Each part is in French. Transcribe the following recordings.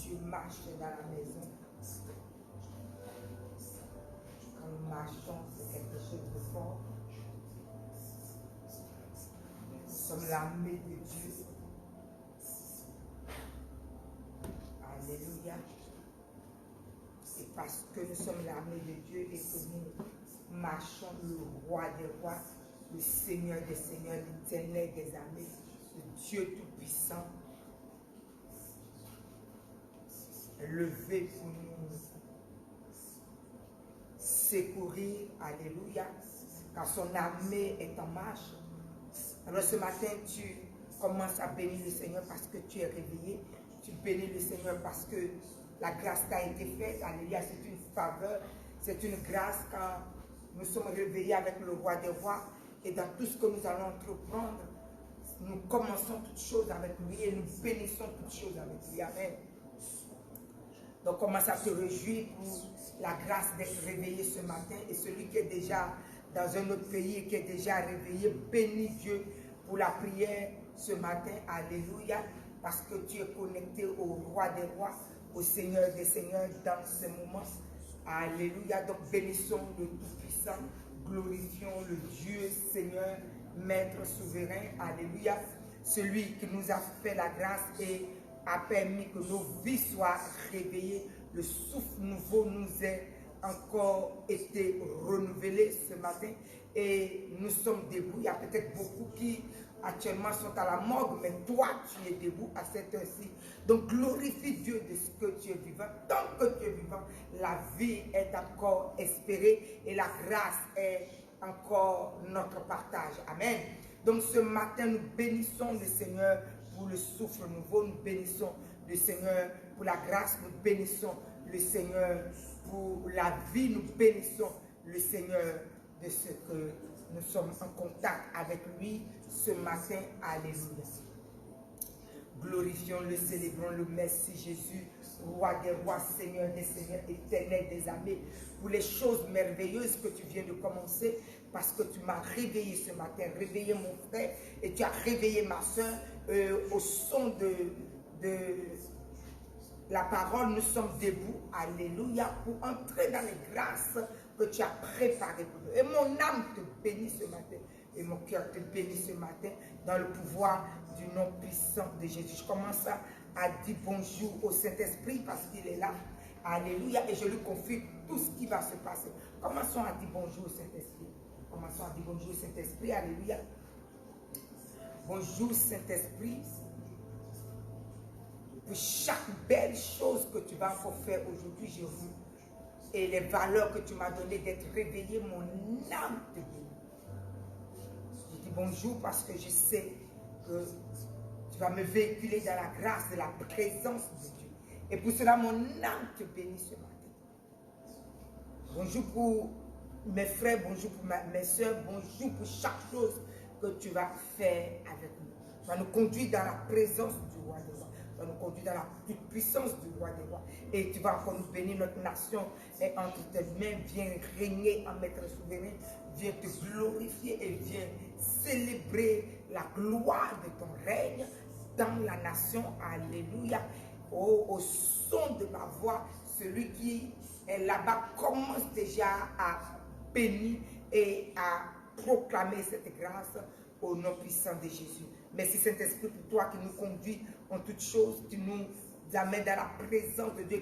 Dieu marche dans la maison. Quand nous marchons, c'est quelque chose de fort. Nous sommes l'armée de Dieu. Alléluia. Et parce que nous sommes l'armée de Dieu et que nous marchons le roi des rois, le Seigneur des seigneurs, l'Éternel des armées, le Dieu tout-puissant, levé pour nous secourir, alléluia, car son armée est en marche. Alors ce matin, tu commences à bénir le Seigneur parce que tu es réveillé, tu bénis le Seigneur parce que la grâce t'a été faite, alléluia, c'est une faveur, c'est une grâce quand nous sommes réveillés avec le roi des rois et dans tout ce que nous allons entreprendre, nous commençons toutes choses avec lui et nous bénissons toutes choses avec lui, amen. Donc commence à te réjouir pour la grâce d'être réveillé ce matin et celui qui est déjà dans un autre pays et qui est déjà réveillé, bénis Dieu pour la prière ce matin, alléluia, parce que tu es connecté au roi des rois, au Seigneur des seigneurs dans ce moment, alléluia. Donc bénissons le Tout-Puissant, glorifions le Dieu Seigneur, Maître souverain, alléluia, celui qui nous a fait la grâce et a permis que nos vies soient réveillées, le souffle nouveau nous est encore été renouvelé ce matin et nous sommes debout. Il y a peut-être beaucoup qui actuellement sont à la morgue, mais toi tu es debout à cette heure-ci. Donc glorifie Dieu de ce que tu es vivant. Tant que tu es vivant, la vie est encore espérée et la grâce est encore notre partage. Amen. Donc ce matin, nous bénissons le Seigneur pour le souffle nouveau, nous bénissons le Seigneur pour la grâce, nous bénissons le Seigneur pour la vie, nous bénissons le Seigneur de ce que nous sommes en contact avec lui ce matin. Alléluia. Glorifions-le, célébrons-le, merci Jésus, roi des rois, Seigneur des seigneurs, éternel des armées, pour les choses merveilleuses que tu viens de commencer, parce que tu m'as réveillé ce matin, réveillé mon frère, et tu as réveillé ma soeur, au son de la parole, nous sommes debout, alléluia, pour entrer dans les grâces que tu as préparées pour nous. Et mon âme te bénit ce matin, et mon cœur te bénit ce matin, dans le pouvoir du nom puissant de Jésus. Je commence à dire bonjour au Saint-Esprit parce qu'il est là, alléluia, et je lui confie tout ce qui va se passer. Commençons à dire bonjour au Saint-Esprit. Commençons à dire bonjour au Saint-Esprit, alléluia. Bonjour Saint-Esprit, pour chaque belle chose que tu vas encore faire aujourd'hui, Jésus, et les valeurs que tu m'as données d'être réveillé, mon âme te bénit. Je dis bonjour parce que je sais que tu vas me véhiculer dans la grâce de la présence de Dieu. Et pour cela, mon âme te bénit ce matin. Bonjour pour mes frères, bonjour pour mes soeurs, bonjour pour chaque chose que tu vas faire avec nous. Tu vas nous conduire dans la présence du roi des rois. Tu vas nous conduire dans la toute puissance du roi des rois. Et tu vas encore nous bénir, notre nation est entre tes mains. Viens régner en maître souverain. Viens te glorifier et viens célébrer la gloire de ton règne dans la nation. Alléluia. Oh, au son de ma voix, celui qui est là-bas commence déjà à bénir et à proclamer cette grâce au nom puissant de Jésus. Merci Saint-Esprit pour toi qui nous conduit en toutes choses, qui nous amène dans la présence de Dieu,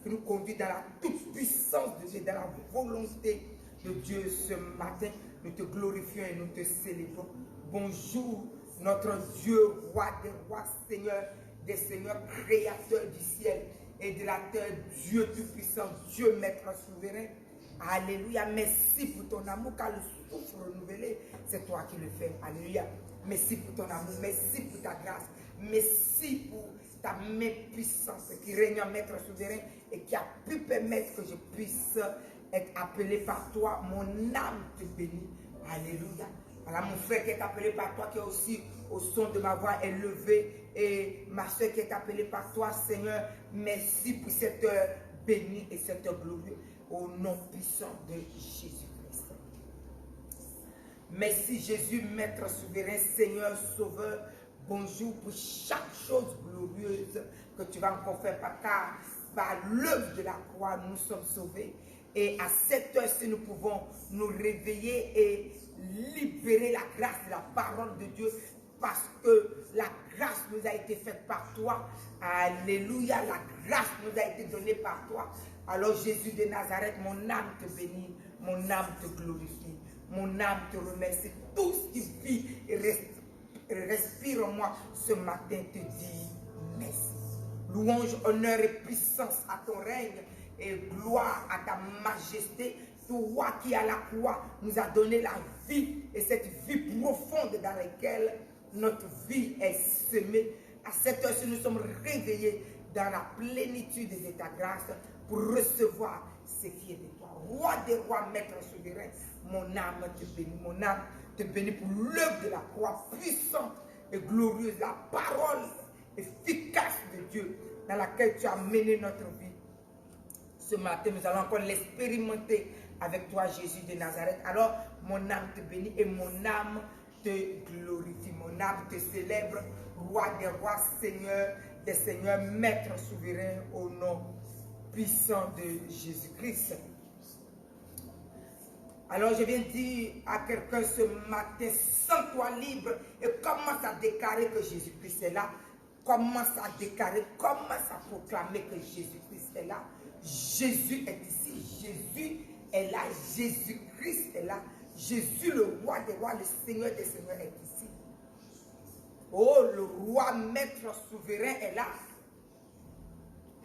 qui nous conduit dans la toute puissance de Dieu, dans la volonté de Dieu ce matin. Nous te glorifions et nous te célébrons. Bonjour notre Dieu, roi des rois, Seigneur des seigneurs, créateur du ciel et de la terre, Dieu tout-puissant, Dieu maître souverain. Alléluia, merci pour ton amour, car le souffle renouvelé, c'est toi qui le fais. Alléluia, merci pour ton amour, merci pour ta grâce, merci pour ta main puissante qui règne en maître souverain et qui a pu permettre que je puisse être appelé par toi. Mon âme te bénit. Alléluia. Voilà mon frère qui est appelé par toi, qui est aussi au son de ma voix élevée, et ma soeur qui est appelée par toi, Seigneur, merci pour cette heure bénie et cette heure glorieuse, au nom puissant de Jésus-Christ. Merci Jésus, Maître souverain, Seigneur, Sauveur, Bonjour pour chaque chose glorieuse que tu vas encore faire car par l'œuvre de la croix, nous sommes sauvés. Et à cette heure-ci, nous pouvons nous réveiller et libérer la grâce de la parole de Dieu parce que la grâce nous a été faite par toi. Alléluia, la grâce nous a été donnée par toi. Alors Jésus de Nazareth, mon âme te bénit, mon âme te glorifie, mon âme te remercie. Tout ce qui vit et respire en moi ce matin te dit merci. Louange, honneur et puissance à ton règne et gloire à ta majesté. Toi qui à la croix nous a donné la vie et cette vie profonde dans laquelle notre vie est semée. À cette heure-ci, nous sommes réveillés dans la plénitude de ta grâce pour recevoir ce qui est de toi. Roi des rois, maître souverain, mon âme te bénit, mon âme te bénit pour l'œuvre de la croix puissante et glorieuse, la parole efficace de Dieu dans laquelle tu as mené notre vie. Ce matin, nous allons encore l'expérimenter avec toi, Jésus de Nazareth. Alors, mon âme te bénit et mon âme te glorifie. Mon âme te célèbre, roi des rois, seigneur des seigneurs, maître souverain au nom puissant de Jésus-Christ. Alors, je viens dire à quelqu'un ce matin, sens-toi libre et commence à déclarer que Jésus-Christ est là. Commence à déclarer, commence à proclamer que Jésus-Christ est là. Jésus est ici, Jésus est là, Jésus-Christ est là. Jésus, le roi des rois, le Seigneur des seigneurs est ici. Oh, le roi maître souverain est là.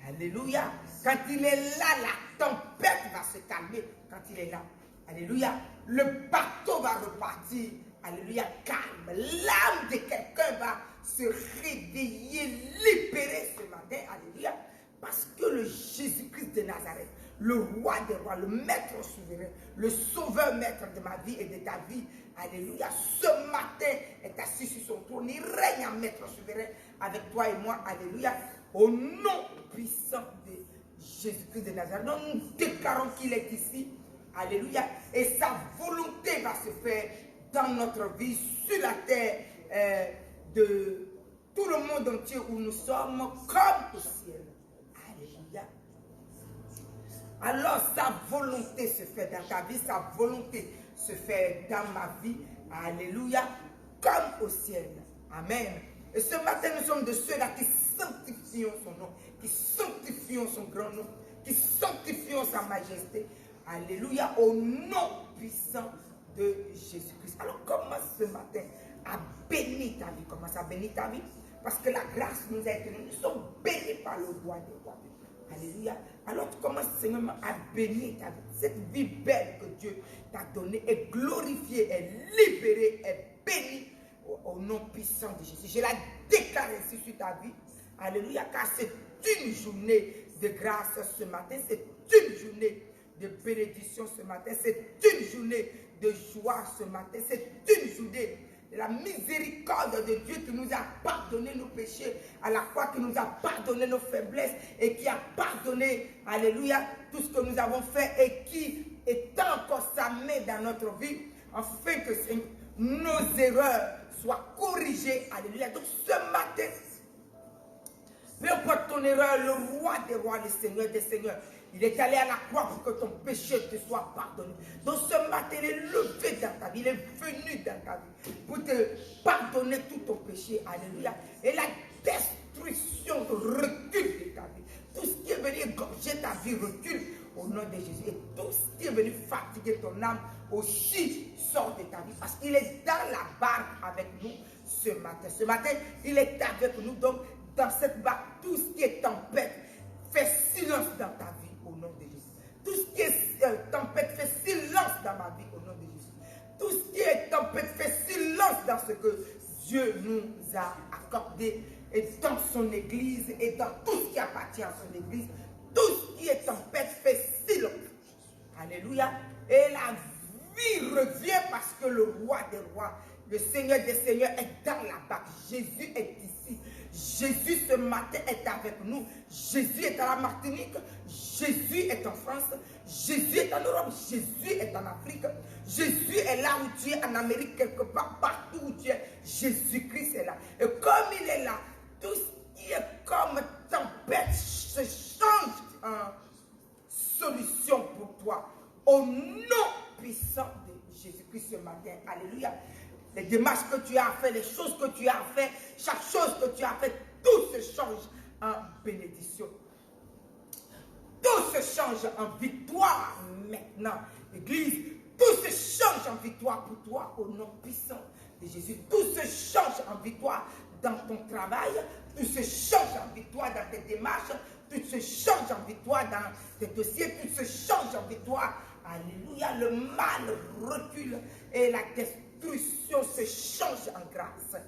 Alléluia. Quand il est là, la tempête va se calmer. Quand il est là. Alléluia. Le bateau va repartir. Alléluia. Calme. L'âme de quelqu'un va se réveiller, libérer ce matin. Alléluia. Parce que le Jésus-Christ de Nazareth, le roi des rois, le maître souverain, le sauveur maître de ma vie et de ta vie, alléluia, ce matin est assis sur son trône, il règne en maître souverain avec toi et moi, alléluia, au nom puissant de Jésus-Christ de Nazareth. Nous déclarons qu'il est ici, alléluia, et sa volonté va se faire dans notre vie, sur la terre, de tout le monde entier où nous sommes, comme au ciel. Alléluia. Alors sa volonté se fait dans ta vie, sa volonté se fait dans ma vie, alléluia, comme au ciel. Amen. Et ce matin, nous sommes de ceux-là qui sanctifions son nom, qui sanctifions son grand nom, qui sanctifions sa majesté, alléluia, au nom puissant de Jésus-Christ. Alors commence ce matin à bénir ta vie, commence à bénir ta vie, parce que la grâce nous a été donnée, nous sommes bénis par le roi des rois. Alléluia. Alors tu commences, Seigneur, à bénir ta vie. Cette vie belle que Dieu t'a donnée est glorifiée, est libérée, est bénie au nom puissant de Jésus. Je la déclare ainsi sur ta vie. Alléluia. Car c'est une journée de grâce ce matin. C'est une journée de bénédiction ce matin. C'est une journée de joie ce matin. C'est une journée de la miséricorde de Dieu qui nous a pardonné nos péchés à la croix, qui nous a pardonné nos faiblesses et qui a pardonné, alléluia, tout ce que nous avons fait et qui étend encore sa main dans notre vie afin que nos erreurs soient corrigées, alléluia. Donc ce matin, peu importe ton erreur, le roi des rois, le Seigneur des seigneurs, il est allé à la croix pour que ton péché te soit pardonné. Donc ce matin, il est levé dans ta vie, il est venu dans ta vie pour te pardonner tout ton péché. Alléluia. Et la destruction recule de ta vie. Tout ce qui est venu égorger ta vie recule au nom de Jésus. Et tout ce qui est venu fatiguer ton âme aussi sort de ta vie. Parce qu'il est dans la barque avec nous ce matin. Ce matin, il est avec nous. Donc dans cette barque, tout ce qui est tempête, fais silence dans ta vie au nom de Jésus. Tout ce qui est tempête, fais silence dans ma vie au nom de Jésus. Tout ce qui est tempête, fais silence dans ce que Dieu nous a accordé et dans son église et dans tout ce qui appartient à son église. Tout ce qui est tempête, fais silence. Alléluia. Et la vie revient parce que le roi des rois, le Seigneur des seigneurs est dans la barque. Jésus est ici. Jésus ce matin est avec nous. Jésus est à la Martinique. Jésus est en France. Jésus est en Europe. Jésus est en Afrique. Jésus est là où tu es, en Amérique, quelque part, partout où tu es. Jésus-Christ est là. Et comme il est là, tout ce qui est comme tempête se change en solution pour toi. Au nom puissant de Jésus-Christ ce matin. Alléluia. Les démarches que tu as fait, les choses que tu as fait, chaque chose que tu as fait, tout se change en bénédiction. Tout se change en victoire maintenant. Église, tout se change en victoire pour toi au nom puissant de Jésus. Tout se change en victoire dans ton travail. Tout se change en victoire dans tes démarches. Tout se change en victoire dans tes dossiers. Tout se change en victoire. Alléluia. Le mal recule et la destruction se change en grâce.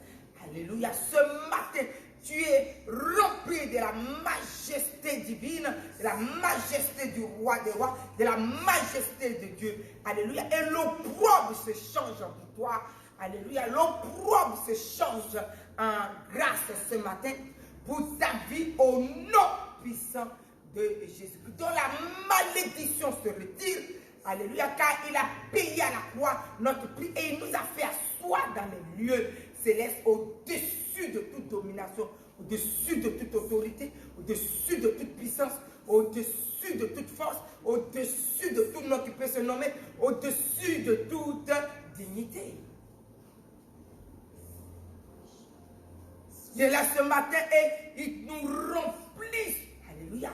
Alléluia. Ce matin, tu es rempli de la majesté divine, de la majesté du roi des rois, de la majesté de Dieu. Alléluia. Et l'opprobre se change en victoire. Alléluia. L'opprobre se change en grâce ce matin pour ta vie au nom puissant de Jésus-Christ. Dont la malédiction se retire. Alléluia. Car il a payé à la croix notre prix et il nous a fait asseoir dans les lieux célestes au-dessus de toute domination, au-dessus de toute autorité, au-dessus de toute puissance, au-dessus de toute force, au-dessus de tout nom qui peut se nommer, au-dessus de toute dignité. Il est là ce matin et il nous remplit. Alléluia.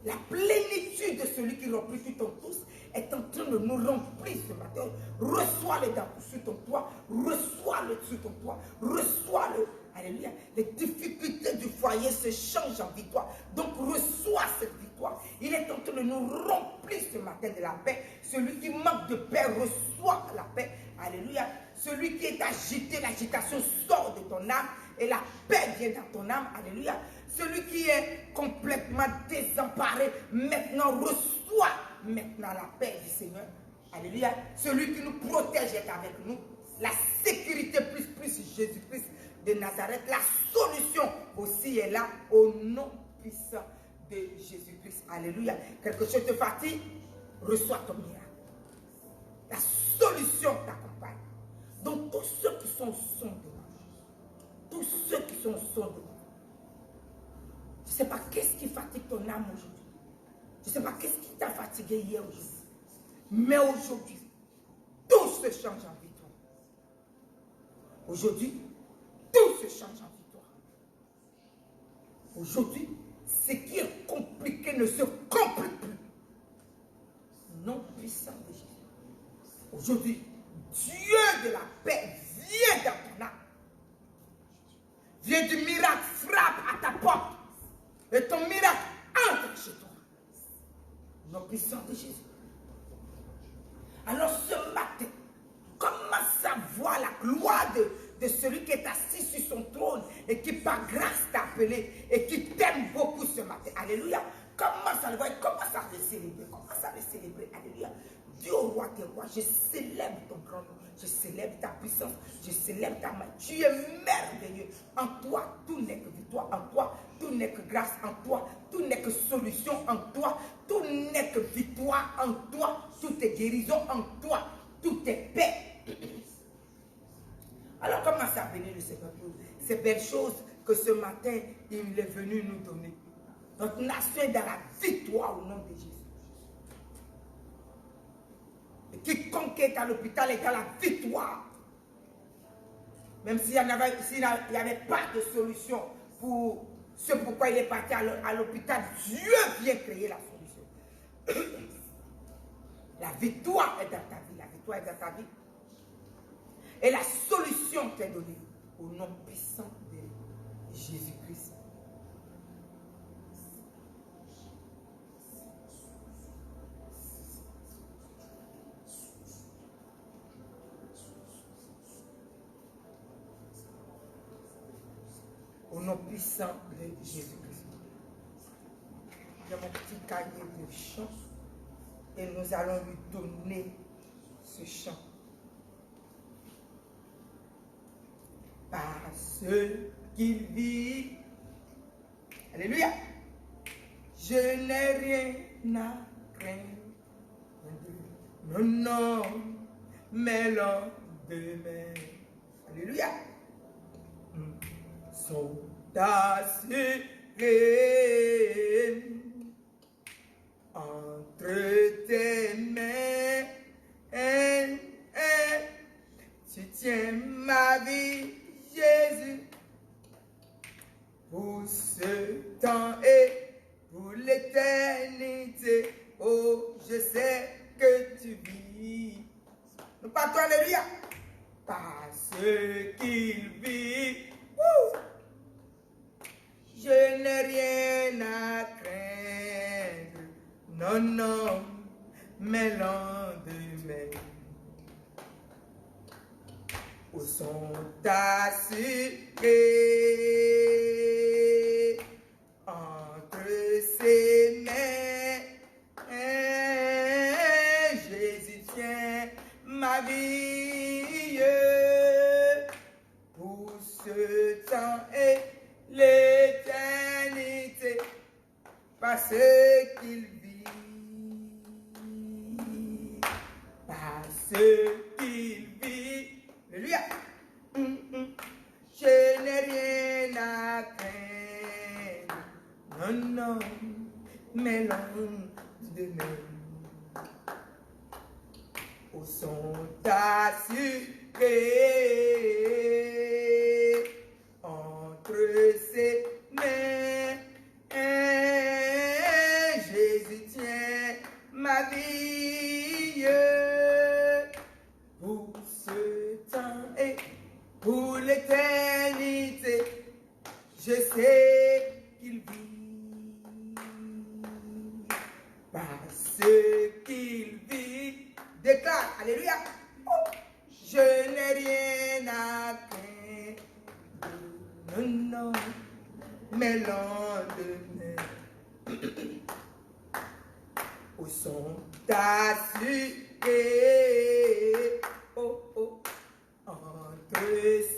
La plénitude de celui qui remplit tout en tous est en train de nous remplir ce matin. Reçois-le sur ton toit. Reçois-le sur ton toit. Reçois-le. Alléluia. Les difficultés du foyer se changent en victoire. Donc reçois cette victoire. Il est en train de nous remplir ce matin de la paix. Celui qui manque de paix reçoit la paix. Alléluia. Celui qui est agité, l'agitation sort de ton âme et la paix vient dans ton âme. Alléluia. Celui qui est complètement désemparé, maintenant reçoit maintenant la paix du Seigneur. Alléluia. Celui qui nous protège est avec nous. La sécurité plus Jésus-Christ de Nazareth. La solution aussi est là au nom puissant de Jésus-Christ. Alléluia. Quelque chose te fatigue, reçois ton miracle. La solution t'accompagne. Donc tous ceux qui sont au son de moi, tous ceux qui sont au son de moi, je ne sais pas qu'est-ce qui fatigue ton âme aujourd'hui. Je ne sais pas qu'est-ce qui t'a fatigué hier aujourd'hui. Mais aujourd'hui, tout se change en victoire. Aujourd'hui, tout se change en victoire. Aujourd'hui, ce qui est compliqué ne se complique plus. Non puissant de Jésus. Aujourd'hui, Dieu de la paix vient dans ton âme. Vient du miracle, frappe à ta porte. Et ton miracle entre chez toi. Non puissant de Jésus. Alors ce matin, commence à voir la gloire de celui qui est assis sur son trône et qui par grâce t'a appelé et qui t'aime beaucoup ce matin. Alléluia. Commence à le voir, commence à le célébrer. Commence à le célébrer. Alléluia. Dieu au roi des rois, je célèbre ton grand nom. Je célèbre ta puissance. Je célèbre ta main. Tu es merveilleux. En toi, tout n'est que victoire. En toi, tout n'est que grâce. En toi, tout n'est que solution. En toi, tout n'est que victoire. En toi, tout est guérison. En toi, tout est paix. Alors commence à bénir le Seigneur pour ces belles choses que ce matin, il est venu nous donner. Notre nation est dans la victoire au nom de Jésus. Et quiconque est à l'hôpital est dans la victoire. Même s'il n'y avait pas de solution pour ce pourquoi il est parti à l'hôpital, Dieu vient créer la solution. La victoire est dans ta vie. La victoire est dans ta vie. Et la solution t'est donnée au nom puissant de Jésus-Christ. Au nom puissant de Jésus-Christ. J'ai mon petit cahier de chant et nous allons lui donner ce chant. Parce qu'il vit. Alléluia. Je n'ai rien à craindre. Non, non, mais lendemain. Alléluia. Sont assurés entre tes mains. Tu tiens ma vie, Jésus, pour ce temps et pour l'éternité. Oh, je sais que tu vis. Nous partons, alléluia. Parce qu'il vit. Je n'ai rien à craindre. Non, non, mais lendemain. Où sont assurés entre ses mains. Jésus tient ma vie pour ce temps et l'éternité, parce qu'il vit, parce qu'il vit. Alléluia. Je n'ai rien à craindre, non, non, mais lendemain. Où sont assurés entre ses mains. Jésus tient ma vie pour ce temps et pour l'éternité. Je sais qu'il vit, parce qu'il vit. Déclare, alléluia. Je n'ai rien à craindre, non, non, mais lendemain. Où sont assurés, oh, oh, entre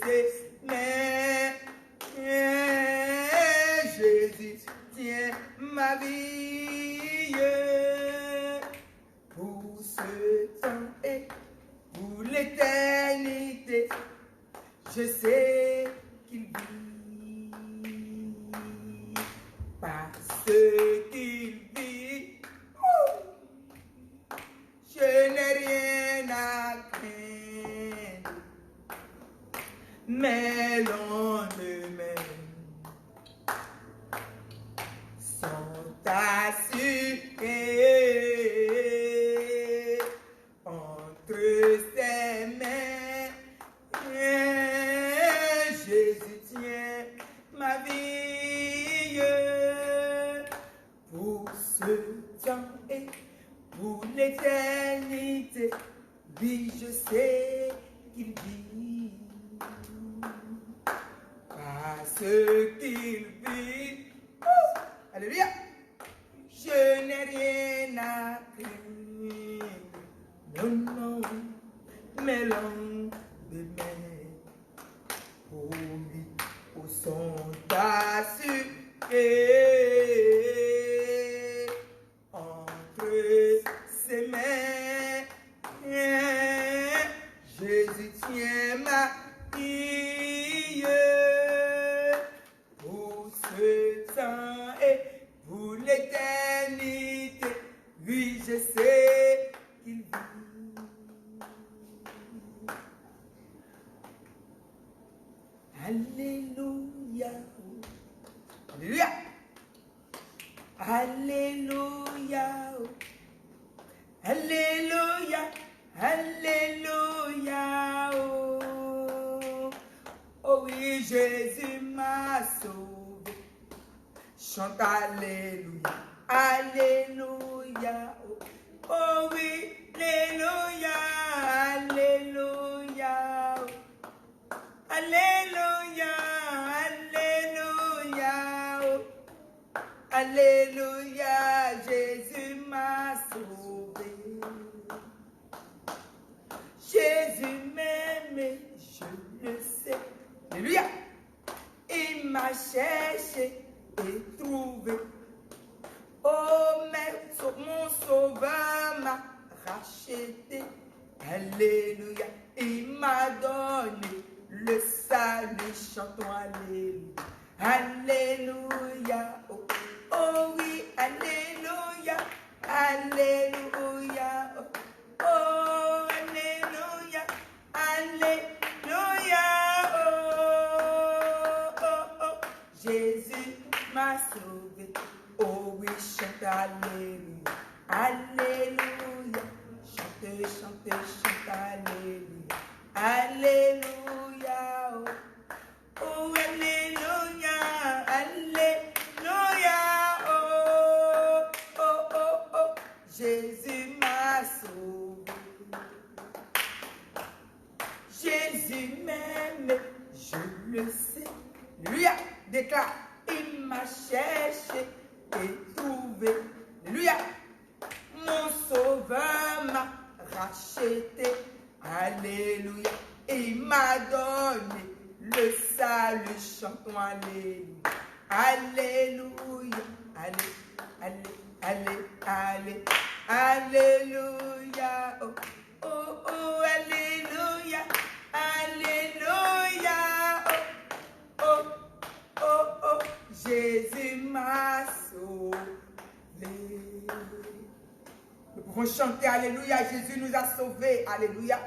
ses mains. Jésus tient ma vie pour ce temps et pour l'éternité. Je sais qu'il vit, parce qu'il vit. Je n'ai rien à craindre, mais lendemain sont assurés entre ses mains. Jésus tient ma vie pour ce temps et pour l'éternité. Oui, je sais qu'il vit, parce qu'il vit. Alléluia. Je n'ai rien à craindre, non, non, mais lendemain. Oh oui, où sont assurés entre ses mains. Jésus tient ma vie pour ce temps et pour l'éternité. Oui, je sais qu'il vit. Alléluia. Alléluia. Alléluia. Alléluia. Alléluia. Oh oui, Jésus m'a sauvé. Chante alléluia. Alléluia. Oh oui, alléluia. Alléluia. Alléluia. Alléluia. Alléluia. Jésus m'a sauvé. Jésus m'aime, je le sais. Alléluia. Il sauveur m'a racheté. Alléluia. Il m'a donné le salut. Chantons Alléluia. Alléluia. Oh, oh oui, Alléluia. Alléluia. Oh, oh, Alléluia. Alléluia. Oh, oh, oh. Jésus m'a sauvé. Oh oui, chante Alléluia. Alléluia. Chante, chante, chante Alléluia. Alléluia. Oh, oh Alléluia. Alléluia. Oh, oh, oh, oh. Jésus m'a sauvé. Jésus m'aime, je le sais. Alléluia. Déclare, il m'a cherché et trouvé. Alléluia. Mon sauveur m'a racheté. Alléluia. Il m'a donné le salut. Chantons Alléluia. Alléluia. Allez, allez, allez, allez. Alléluia. Oh, oh, oh, Alléluia. Alléluia. Oh, oh, oh, oh. Jésus m'a sauvé. Nous pouvons chanter Alléluia, Jésus nous a sauvés, Alléluia.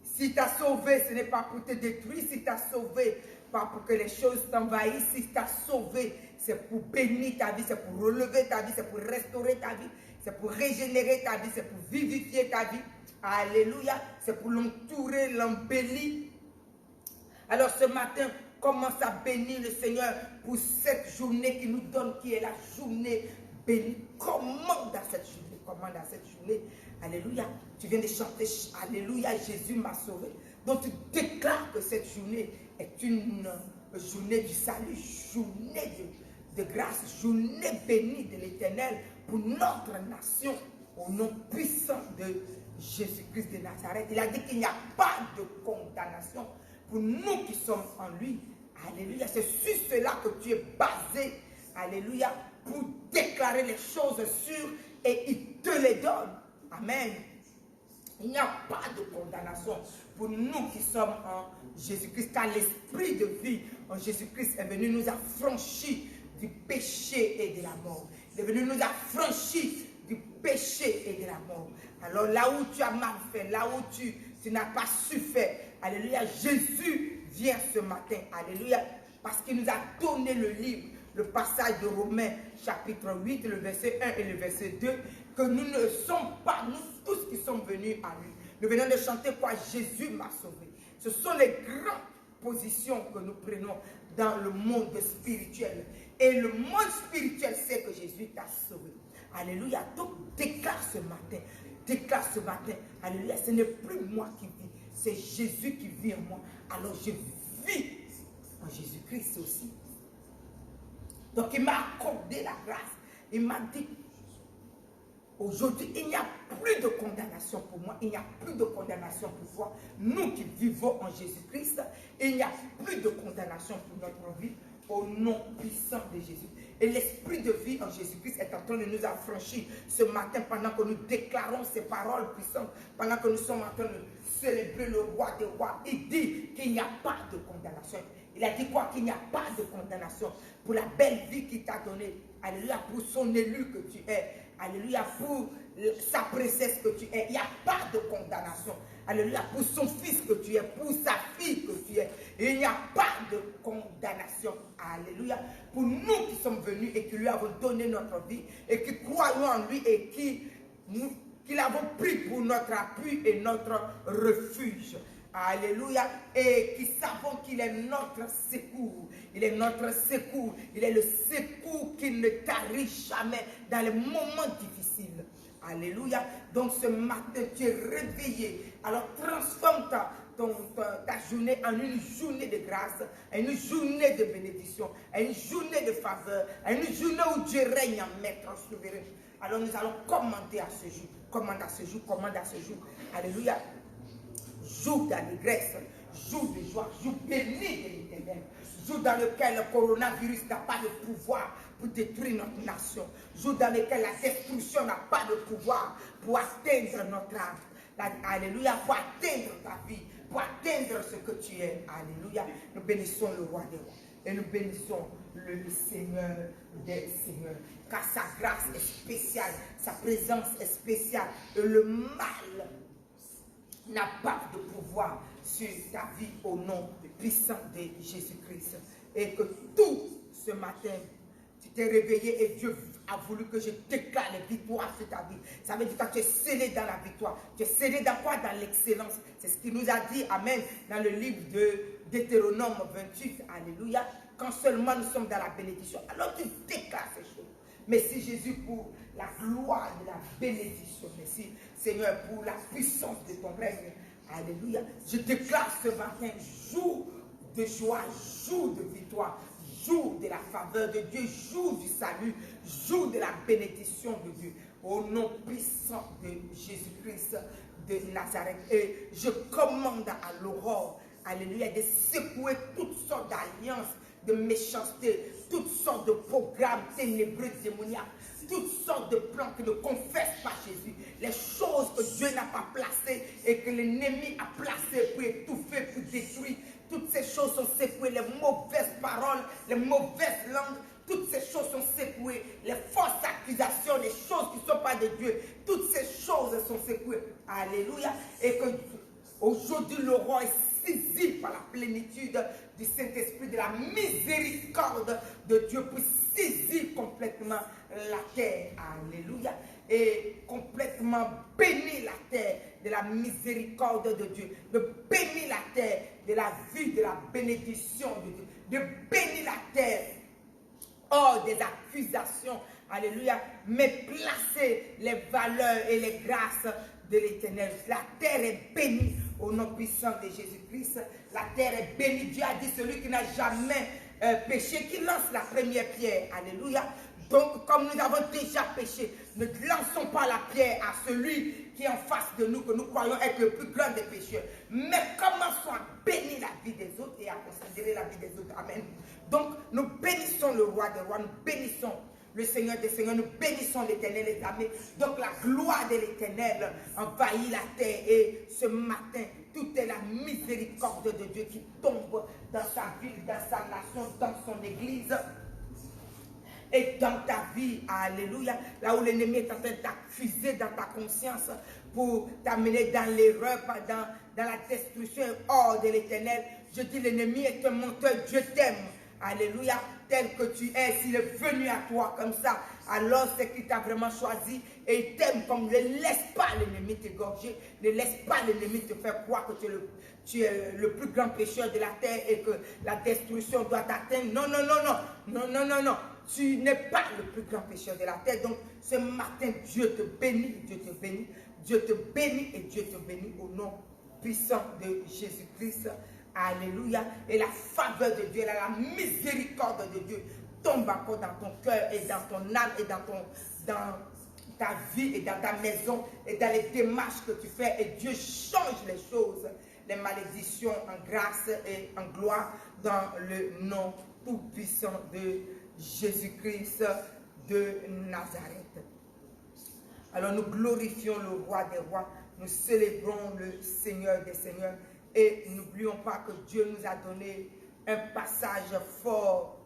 Si t'a sauvé, ce n'est pas pour te détruire, si t'a sauvé, pas pour que les choses t'envahissent, si t'a sauvé, c'est pour bénir ta vie, c'est pour relever ta vie, c'est pour restaurer ta vie, c'est pour régénérer ta vie, c'est pour vivifier ta vie. Alléluia, c'est pour l'entourer, l'embellir. Alors ce matin, commence à bénir le Seigneur pour cette journée qu'il nous donne, qui est la journée bénie. Commande dans cette journée, commande dans cette journée. Alléluia. Tu viens de chanter Alléluia, Jésus m'a sauvé. Donc tu déclares que cette journée est une journée du salut, journée de grâce, journée bénie de l'Éternel pour notre nation, au nom puissant de Jésus-Christ de Nazareth. Il a dit qu'il n'y a pas de condamnation pour nous qui sommes en lui. Alléluia. C'est sur cela que tu es basé. Alléluia. Pour déclarer les choses sûres et il te les donne. Amen. Il n'y a pas de condamnation pour nous qui sommes en Jésus-Christ, car l'esprit de vie en Jésus-Christ est venu nous affranchir du péché et de la mort. Il est venu nous affranchir du péché et de la mort. Alors là où tu as mal fait, là où tu n'as pas su faire, alléluia, Jésus vient ce matin, alléluia, parce qu'il nous a donné le livre, le passage de Romains chapitre 8, le verset 1 et le verset 2, que nous ne sommes pas, nous tous qui sommes venus à lui. Nous venons de chanter quoi? Jésus m'a sauvé. Ce sont les grandes positions que nous prenons dans le monde spirituel. Et le monde spirituel sait que Jésus t'a sauvé. Alléluia. Donc déclare ce matin, alléluia, ce n'est plus moi qui vis, c'est Jésus qui vit en moi. Alors je vis en Jésus-Christ aussi. Donc il m'a accordé la grâce. Il m'a dit, aujourd'hui, il n'y a plus de condamnation pour moi. Il n'y a plus de condamnation pour toi. Nous qui vivons en Jésus-Christ, il n'y a plus de condamnation pour notre vie au nom puissant de Jésus. Et l'esprit de vie en Jésus-Christ est en train de nous affranchir ce matin pendant que nous déclarons ces paroles puissantes, pendant que nous sommes en train de célébrer le roi des rois. Il dit qu'il n'y a pas de condamnation. Il a dit quoi? Qu'il n'y a pas de condamnation pour la belle vie qu'il t'a donnée. Alléluia, pour son élu que tu es. Alléluia, pour sa princesse que tu es. Il n'y a pas de condamnation. Alléluia, pour son fils que tu es, pour sa fille que tu es. Il n'y a pas de condamnation. Alléluia, pour nous qui sommes venus et qui lui avons donné notre vie et qui croyons en lui et qui l'avons pris pour notre appui et notre refuge. Alléluia. Et qui savons qu'il est notre secours. Il est notre secours. Il est le secours qui ne tarit jamais dans les moments difficiles. Alléluia. Donc ce matin, tu es réveillé. Alors transforme ta journée en une journée de grâce, en une journée de bénédiction, en une journée de faveur, en une journée où Dieu règne en maître souverain. Alors nous allons commander à ce jour. Commande à ce jour, commande à ce jour. Alléluia. Jour d'allégresse, jour de joie, jour béni de l'Éternel, jour dans lequel le coronavirus n'a pas de pouvoir pour détruire notre nation, jour dans lequel la destruction n'a pas de pouvoir pour atteindre notre âme. Alléluia, pour atteindre ta vie, pour atteindre ce que tu es. Alléluia. Nous bénissons le roi des rois et nous bénissons le Seigneur des seigneurs. Car sa grâce est spéciale, sa présence est spéciale et le mal n'a pas de pouvoir sur ta vie au nom puissant de Jésus-Christ. Et que tout ce matin, tu t'es réveillé et Dieu a voulu que je déclare les victoires sur ta vie. Ça veut dire que tu es scellé dans la victoire. Tu es scellé dans quoi? Dans l'excellence. C'est ce qu'il nous a dit, amen, dans le livre de Deutéronome 28. Alléluia. Quand seulement nous sommes dans la bénédiction, alors tu déclares ces choses. Merci Jésus pour la gloire de la bénédiction. Merci Seigneur pour la puissance de ton règne. Alléluia. Je déclare ce matin jour de joie, jour de victoire, jour de la faveur de Dieu, jour du salut, jour de la bénédiction de Dieu. Au nom puissant de Jésus-Christ de Nazareth. Et je commande à l'aurore, alléluia, de secouer toutes sortes d'alliances de méchanceté, toutes sortes de programmes ténébreux, démoniaques, toutes sortes de plans qui ne confessent pas Jésus, les choses que Dieu n'a pas placées et que l'ennemi a placées pour étouffer, pour détruire. Toutes ces choses sont secouées, les mauvaises paroles, les mauvaises langues, toutes ces choses sont secouées, les fausses accusations, les choses qui ne sont pas de Dieu, toutes ces choses sont secouées. Alléluia. Et que aujourd'hui le roi est saisi par la plénitude du Saint-Esprit, de la miséricorde de Dieu pour saisir complètement la terre. Alléluia. Et complètement bénir la terre de la miséricorde de Dieu, de bénir la terre de la vie, de la bénédiction de Dieu, de bénir la terre hors des accusations. Alléluia. Mais placer les valeurs et les grâces de l'Éternel. La terre est bénie au nom puissant de Jésus-Christ. La terre est bénie. Dieu a dit, celui qui n'a jamais péché, qui lance la première pierre. Alléluia. Donc, comme nous avons déjà péché, ne lançons pas la pierre à celui qui est en face de nous, que nous croyons être le plus grand des pécheurs. Mais commençons à bénir la vie des autres et à considérer la vie des autres. Amen. Donc, nous bénissons le roi des rois, nous bénissons le Seigneur des seigneurs, nous bénissons l'Éternel des armées. Donc la gloire de l'Éternel envahit la terre. Et ce matin, toute est la miséricorde de Dieu qui tombe dans sa ville, dans sa nation, dans son église et dans ta vie. Alléluia. Là où l'ennemi est en train d'accuser dans ta conscience pour t'amener dans l'erreur, dans la destruction hors de l'Éternel. Je dis, l'ennemi est un menteur, Dieu t'aime. Alléluia, tel que tu es, s'il est venu à toi comme ça, alors c'est qu'il t'a vraiment choisi et il t'aime comme. Ne laisse pas l'ennemi t'égorger, ne laisse pas l'ennemi te faire croire que tu es le plus grand pécheur de la terre et que la destruction doit t'atteindre. Non, non, non, non, non, non, non, non, tu n'es pas le plus grand pécheur de la terre. Donc ce matin, Dieu te bénit, Dieu te bénit, Dieu te bénit et Dieu te bénit au nom puissant de Jésus-Christ. Alléluia. Et la faveur de Dieu, la miséricorde de Dieu tombe encore dans ton cœur et dans ton âme et dans ta vie et dans ta maison et dans les démarches que tu fais. Et Dieu change les choses, les malédictions en grâce et en gloire dans le nom tout-puissant de Jésus-Christ de Nazareth. Alors nous glorifions le roi des rois, nous célébrons le Seigneur des seigneurs. Et n'oublions pas que Dieu nous a donné un passage fort.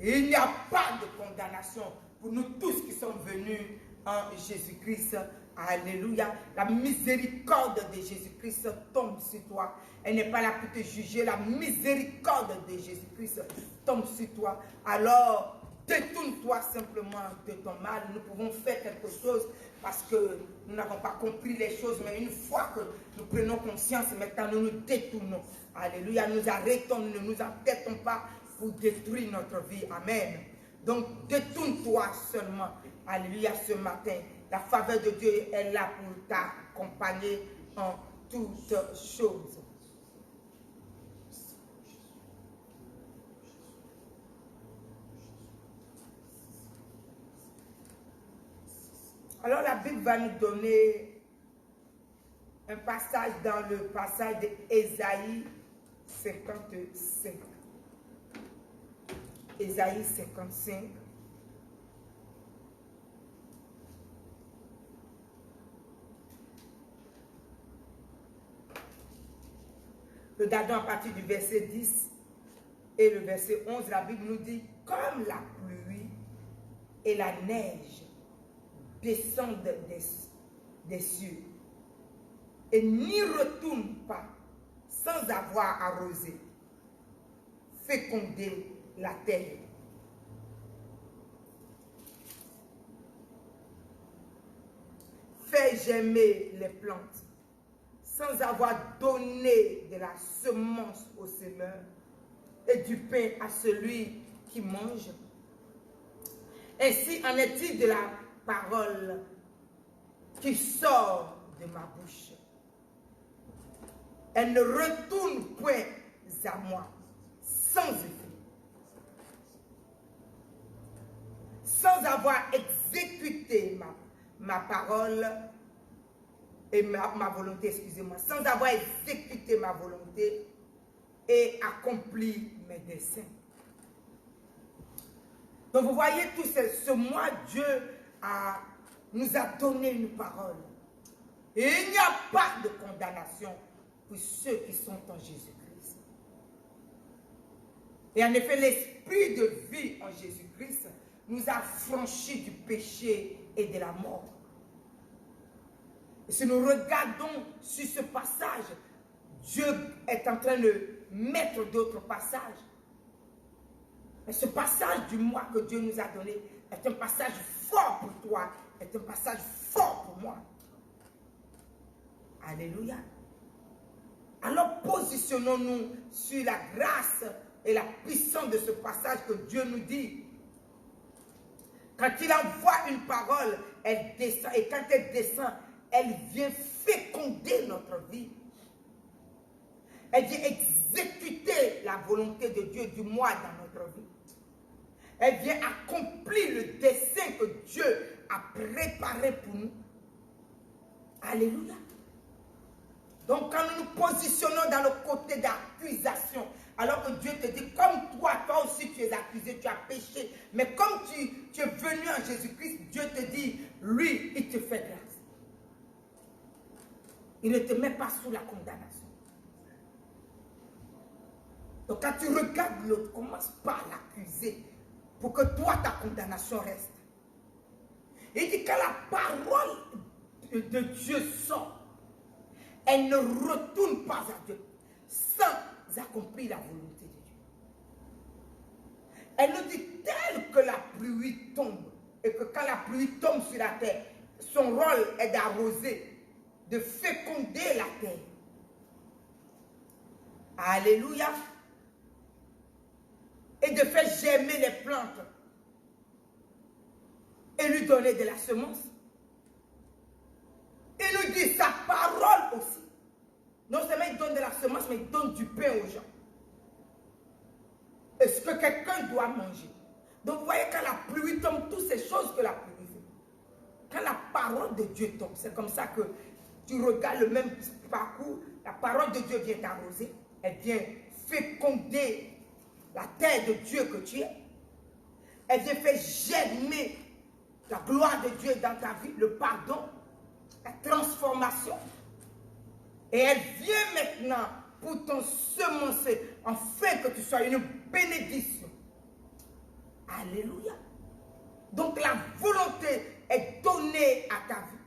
Et il n'y a pas de condamnation pour nous tous qui sommes venus en Jésus-Christ. Alléluia. La miséricorde de Jésus-Christ tombe sur toi. Elle n'est pas là pour te juger. La miséricorde de Jésus-Christ tombe sur toi. Alors, détourne-toi simplement de ton mal. Nous pouvons faire quelque chose parce que nous n'avons pas compris les choses, mais une fois que nous prenons conscience, maintenant nous nous détournons. Alléluia, nous arrêtons, nous ne nous entêtons pas pour détruire notre vie. Amen. Donc détourne-toi seulement. Alléluia, ce matin. La faveur de Dieu est là pour t'accompagner en toutes choses. Alors la Bible va nous donner un passage dans le passage d'Ésaïe 55. Ésaïe 55. Regardons à partir du verset 10 et le verset 11, la Bible nous dit, comme la pluie et la neige descendent des cieux et n'y retournent pas sans avoir arrosé, fécondé la terre. Fait germer les plantes sans avoir donné de la semence au semeur et du pain à celui qui mange. Ainsi en est-il de la parole qui sort de ma bouche. Elle ne retourne point à moi sans effet, sans avoir exécuté ma parole et ma volonté, excusez-moi, sans avoir exécuté ma volonté et accompli mes desseins. Donc vous voyez, tout ce mois, Dieu nous a donné une parole. Et il n'y a pas de condamnation pour ceux qui sont en Jésus-Christ. Et en effet, l'esprit de vie en Jésus-Christ nous a franchis du péché et de la mort. Et si nous regardons sur ce passage, Dieu est en train de mettre d'autres passages. Mais ce passage du mois que Dieu nous a donné est un passage fort pour toi, est un passage fort pour moi. Alléluia. Alors positionnons-nous sur la grâce et la puissance de ce passage que Dieu nous dit. Quand il envoie une parole, elle descend. Et quand elle descend, elle vient féconder notre vie. Elle vient exécuter la volonté de Dieu du moi dans notre vie. Elle vient accomplir le dessein que Dieu a préparé pour nous. Alléluia. Donc quand nous nous positionnons dans le côté d'accusation, alors que Dieu te dit, comme toi aussi tu es accusé, tu as péché, mais comme tu es venu en Jésus-Christ, Dieu te dit, lui, il te fait grâce. Il ne te met pas sous la condamnation. Donc quand tu regardes l'autre, commence par l'accuser pour que toi, ta condamnation reste. Il dit que la parole de Dieu sort, elle ne retourne pas à Dieu sans accomplir la volonté de Dieu. Elle nous dit tel que la pluie tombe, et que quand la pluie tombe sur la terre, son rôle est d'arroser, de féconder la terre. Alléluia. Et de faire germer les plantes et lui donner de la semence. Il nous dit sa parole aussi. Non seulement il donne de la semence, mais il donne du pain aux gens. Est-ce que quelqu'un doit manger? Donc vous voyez, quand la pluie tombe, toutes ces choses que la pluie fait. Quand la parole de Dieu tombe, c'est comme ça que tu regardes le même parcours. La parole de Dieu vient t'arroser. Elle vient féconder la terre de Dieu que tu es. Elle vient faire germer la gloire de Dieu dans ta vie, le pardon, la transformation. Et elle vient maintenant pour t'ensemencer, afin que tu sois une bénédiction. Alléluia. Donc la volonté est donnée à ta vie.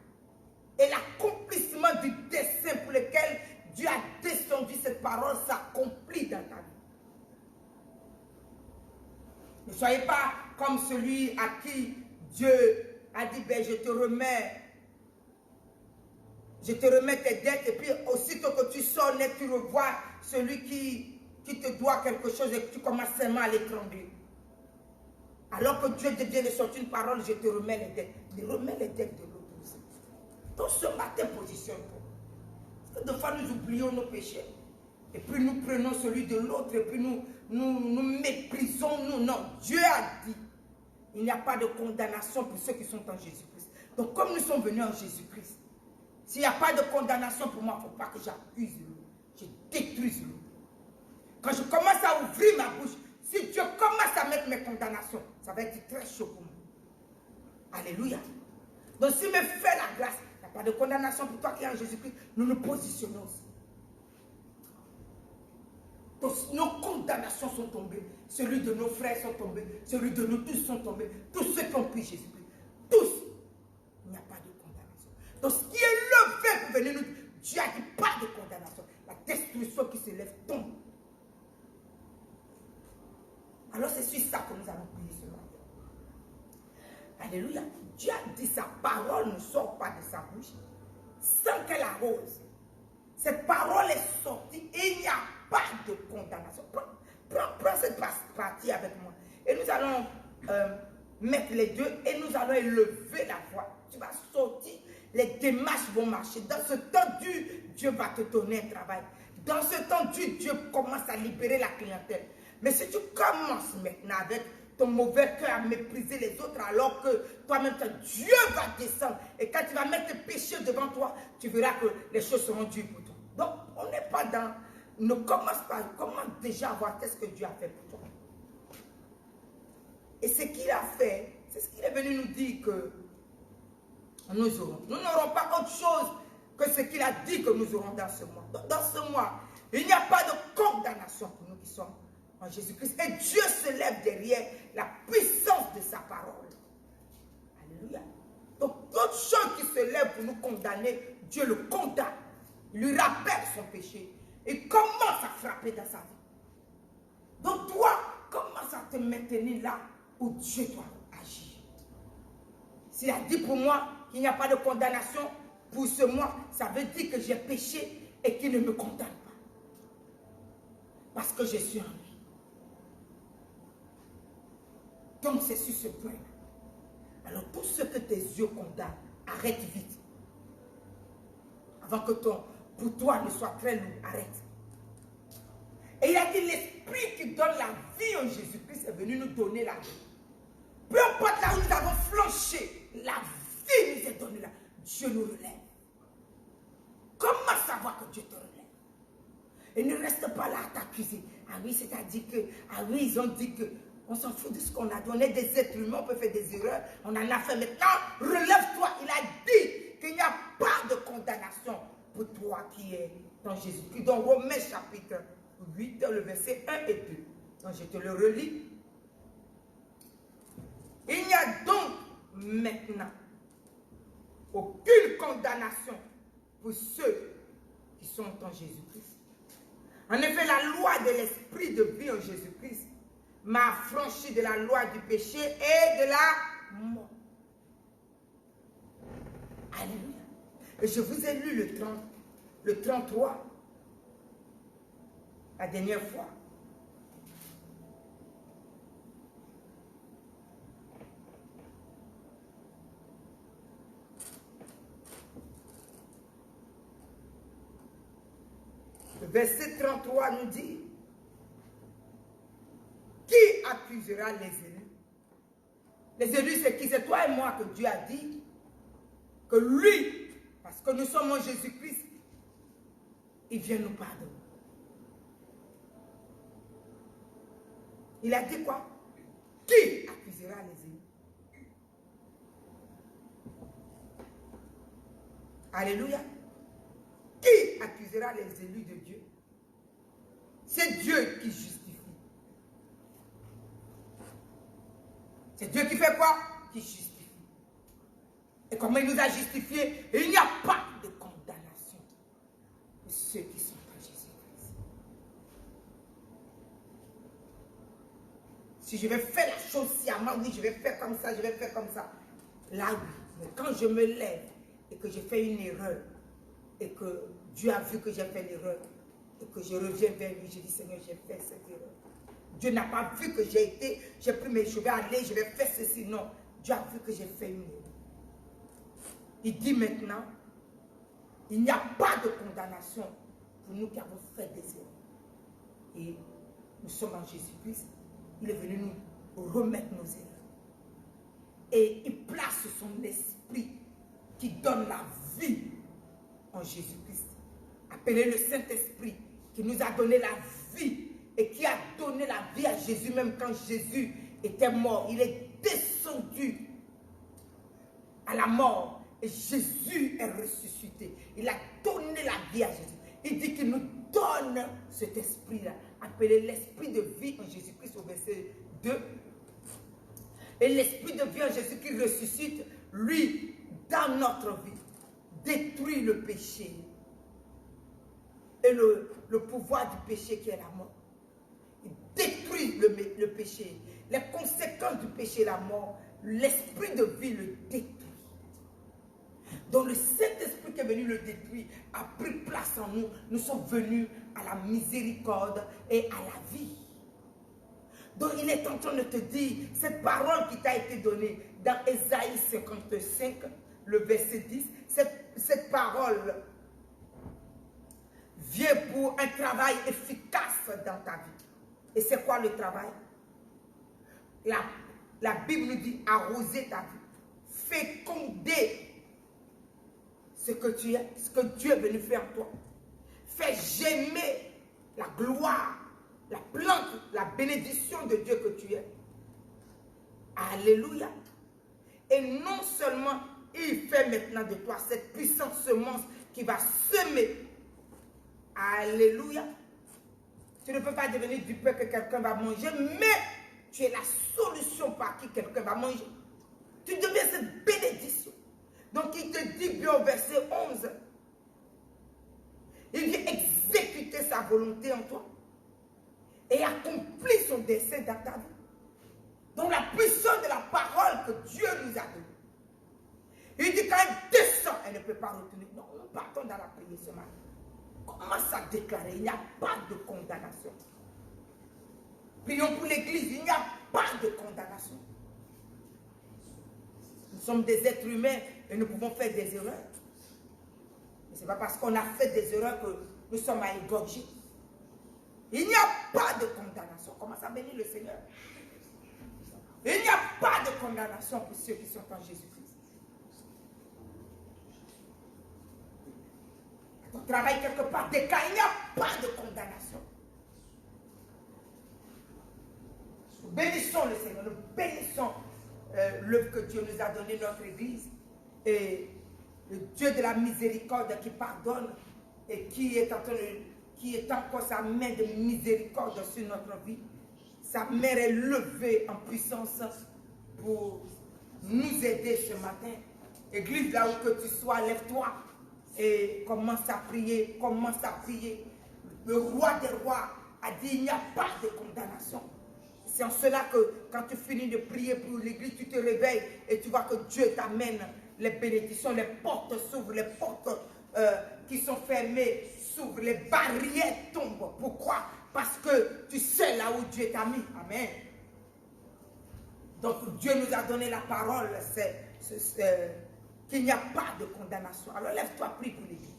Et l'accomplissement du dessein pour lequel Dieu a descendu cette parole s'accomplit dans ta vie. Ne soyez pas comme celui à qui Dieu a dit, ben, je te remets tes dettes, et puis aussitôt que tu sors net, tu revois celui qui te doit quelque chose et que tu commences seulement à l'étrangler. Alors que Dieu te vient de sortir une parole, je te remets les dettes. Il remet les dettes de l'autre aussi. Donc ce matin, positionne-toi. Parce que des fois, nous oublions nos péchés. Et puis nous prenons celui de l'autre et puis nous méprisons, nous. Non, Dieu a dit, il n'y a pas de condamnation pour ceux qui sont en Jésus-Christ. Donc comme nous sommes venus en Jésus-Christ, S'il n'y a pas de condamnation pour moi, il ne faut pas que j'accuse l'autre. Je détruise l'autre. Quand je commence à ouvrir ma bouche, si Dieu commence à mettre mes condamnations, ça va être très chaud pour moi. Alléluia. Donc s'il me fait la grâce, il n'y a pas de condamnation pour toi qui es en Jésus-Christ. Nous nous positionnons aussi. Donc nos condamnations sont tombées. Celui de nos frères sont tombés. Celui de nous tous sont tombés. Tous ceux qui ont pris Jésus-Christ. Tous. Il n'y a pas de condamnation. Donc ce qui est levé pour venir nous dire, Dieu a dit pas de condamnation. La destruction qui se lève tombe. Alors c'est sur ça que nous allons prier ce matin. Alléluia. Dieu a dit sa parole ne sort pas de sa bouche sans qu'elle arrose. Cette parole est sortie et il n'y a pas de condamnation. Prends cette partie avec moi. Et nous allons mettre les deux et nous allons élever la voix. Tu vas sortir, les démarches vont marcher. Dans ce temps dur, Dieu va te donner un travail. Dans ce temps dur, Dieu commence à libérer la clientèle. Mais si tu commences maintenant avec ton mauvais cœur à mépriser les autres alors que toi-même, Dieu va descendre. Et quand tu vas mettre tes péchés devant toi, tu verras que les choses seront dures pour toi. Donc, on n'est pas dans... Ne commence pas. Commence déjà à voir qu'est-ce que Dieu a fait pour toi. Et ce qu'il a fait, c'est ce qu'il est venu nous dire que nous aurons. Nous n'aurons pas autre chose que ce qu'il a dit que nous aurons dans ce mois. Dans ce mois, il n'y a pas de condamnation pour nous qui sommes en Jésus-Christ. Et Dieu se lève derrière la puissance de sa parole. Alléluia. Donc, toute chose qui se lève pour nous condamner, Dieu le condamne. Il lui rappelle son péché. Et commence à frapper dans sa vie. Donc, toi, commence à te maintenir là où Dieu doit agir. S'il a dit pour moi qu'il n'y a pas de condamnation pour ce mois, ça veut dire que j'ai péché et qu'il ne me condamne pas. Parce que je suis en lui. Donc c'est sur ce point-là. Alors tout ce que tes yeux condamnent, arrête vite. Avant que pour toi ne soit très lourd, arrête. Et il a dit l'esprit qui donne la vie en Jésus-Christ est venu nous donner la vie. Peu importe là où nous avons flanché, la vie nous est donnée là. Dieu nous relève. Comment savoir que Dieu te relève? Et ne reste pas là à t'accuser. Ah oui, c'est-à-dire que, ah oui, ils ont dit que, on s'en fout de ce qu'on a donné, des êtres humains, on peut faire des erreurs, on en a fait. Maintenant, relève-toi. Il a dit qu'il n'y a pas de condamnation pour toi qui es dans Jésus-Christ. Dans Romains chapitre 8, le verset 1 et 2. Donc je te le relis. Il n'y a donc maintenant aucune condamnation pour ceux qui sont en Jésus-Christ. En effet, la loi de l'esprit de vie en Jésus-Christ m'a affranchi de la loi du péché et de la mort. Alléluia. Et je vous ai lu le 33 la dernière fois. Le verset 33 nous dit, qui accusera les élus? Les élus, c'est qui? C'est toi et moi que Dieu a dit que lui, parce que nous sommes en Jésus-Christ, il vient nous pardonner. Il a dit quoi? Qui accusera les élus? Alléluia. Qui accusera les élus de Dieu? C'est Dieu qui justifie. C'est Dieu qui fait quoi? Qui justifie. Et comme il nous a justifiés, il n'y a pas de condamnation pour ceux qui sont en Jésus-Christ. Si je vais faire la chose sciemment, oui, je vais faire comme ça, je vais faire comme ça. Là, oui. Mais quand je me lève et que j'ai fait une erreur, et que Dieu a vu que j'ai fait l'erreur, et que je reviens vers lui, je dis, Seigneur, j'ai fait cette erreur. Dieu n'a pas vu que j'ai pris mes, je vais aller, je vais faire ceci. Non, Dieu a vu que j'ai fait une erreur. Il dit maintenant, il n'y a pas de condamnation pour nous qui avons fait des erreurs. Et nous sommes en Jésus-Christ. Il est venu nous remettre nos erreurs. Et il place son esprit qui donne la vie en Jésus-Christ. Appelez le Saint-Esprit qui nous a donné la vie et qui a donné la vie à Jésus même quand Jésus était mort. Il est descendu à la mort et Jésus est ressuscité. Il a donné la vie à Jésus. Il dit qu'il nous donne cet esprit-là. Appelez l'esprit de vie en Jésus-Christ au verset 2. Et l'esprit de vie en Jésus qui ressuscite, lui, dans notre vie, détruit le péché et le pouvoir du péché qui est la mort. Il détruit le péché. Les conséquences du péché, la mort, l'esprit de vie le détruit. Donc le Saint-Esprit qui est venu le détruire a pris place en nous. Nous sommes venus à la miséricorde et à la vie. Donc il est en train de te dire, cette parole qui t'a été donnée dans Ésaïe 55, le verset 10, cette parole vient pour un travail efficace dans ta vie. Et c'est quoi le travail? La Bible nous dit arroser ta vie, féconder ce que tu es, ce que Dieu est venu faire en toi. Fais germer la gloire, la plante, la bénédiction de Dieu que tu es. Alléluia. Et non seulement il fait maintenant de toi cette puissante semence qui va semer. Alléluia. Tu ne peux pas devenir du pain que quelqu'un va manger, mais tu es la solution par qui quelqu'un va manger. Tu deviens cette bénédiction. Donc il te dit bien au verset 11, il vient exécuter sa volonté en toi et accomplir son dessein dans ta vie. Donc la puissance de la parole que Dieu nous a donnée. Il dit quand elle descend, elle ne peut pas retenir. Non, nous partons dans la prière ce matin. Commence à déclarer, il n'y a pas de condamnation. Prions pour l'église, il n'y a pas de condamnation. Nous sommes des êtres humains et nous pouvons faire des erreurs. Mais ce n'est pas parce qu'on a fait des erreurs que nous sommes à égorger. Il n'y a pas de condamnation. Commence à bénir le Seigneur. Il n'y a pas de condamnation pour ceux qui sont en Jésus-Christ. Ton travail quelque part déclare, il n'y a pas de condamnation. Nous bénissons le Seigneur, nous bénissons l'œuvre que Dieu nous a donné, notre Église, et le Dieu de la miséricorde qui pardonne et qui est encore sa main de miséricorde sur notre vie. Sa main est levée en puissance pour nous aider ce matin. Église, là où que tu sois, lève-toi et commence à prier, commence à prier. Le roi des rois a dit, il n'y a pas de condamnation. C'est en cela que quand tu finis de prier pour l'église, tu te réveilles et tu vois que Dieu t'amène les bénédictions, les portes s'ouvrent, les portes qui sont fermées s'ouvrent, les barrières tombent. Pourquoi? Parce que tu sais là où Dieu t'a mis. Amen. Donc Dieu nous a donné la parole, qu'il n'y a pas de condamnation. Alors lève-toi, prie pour l'église.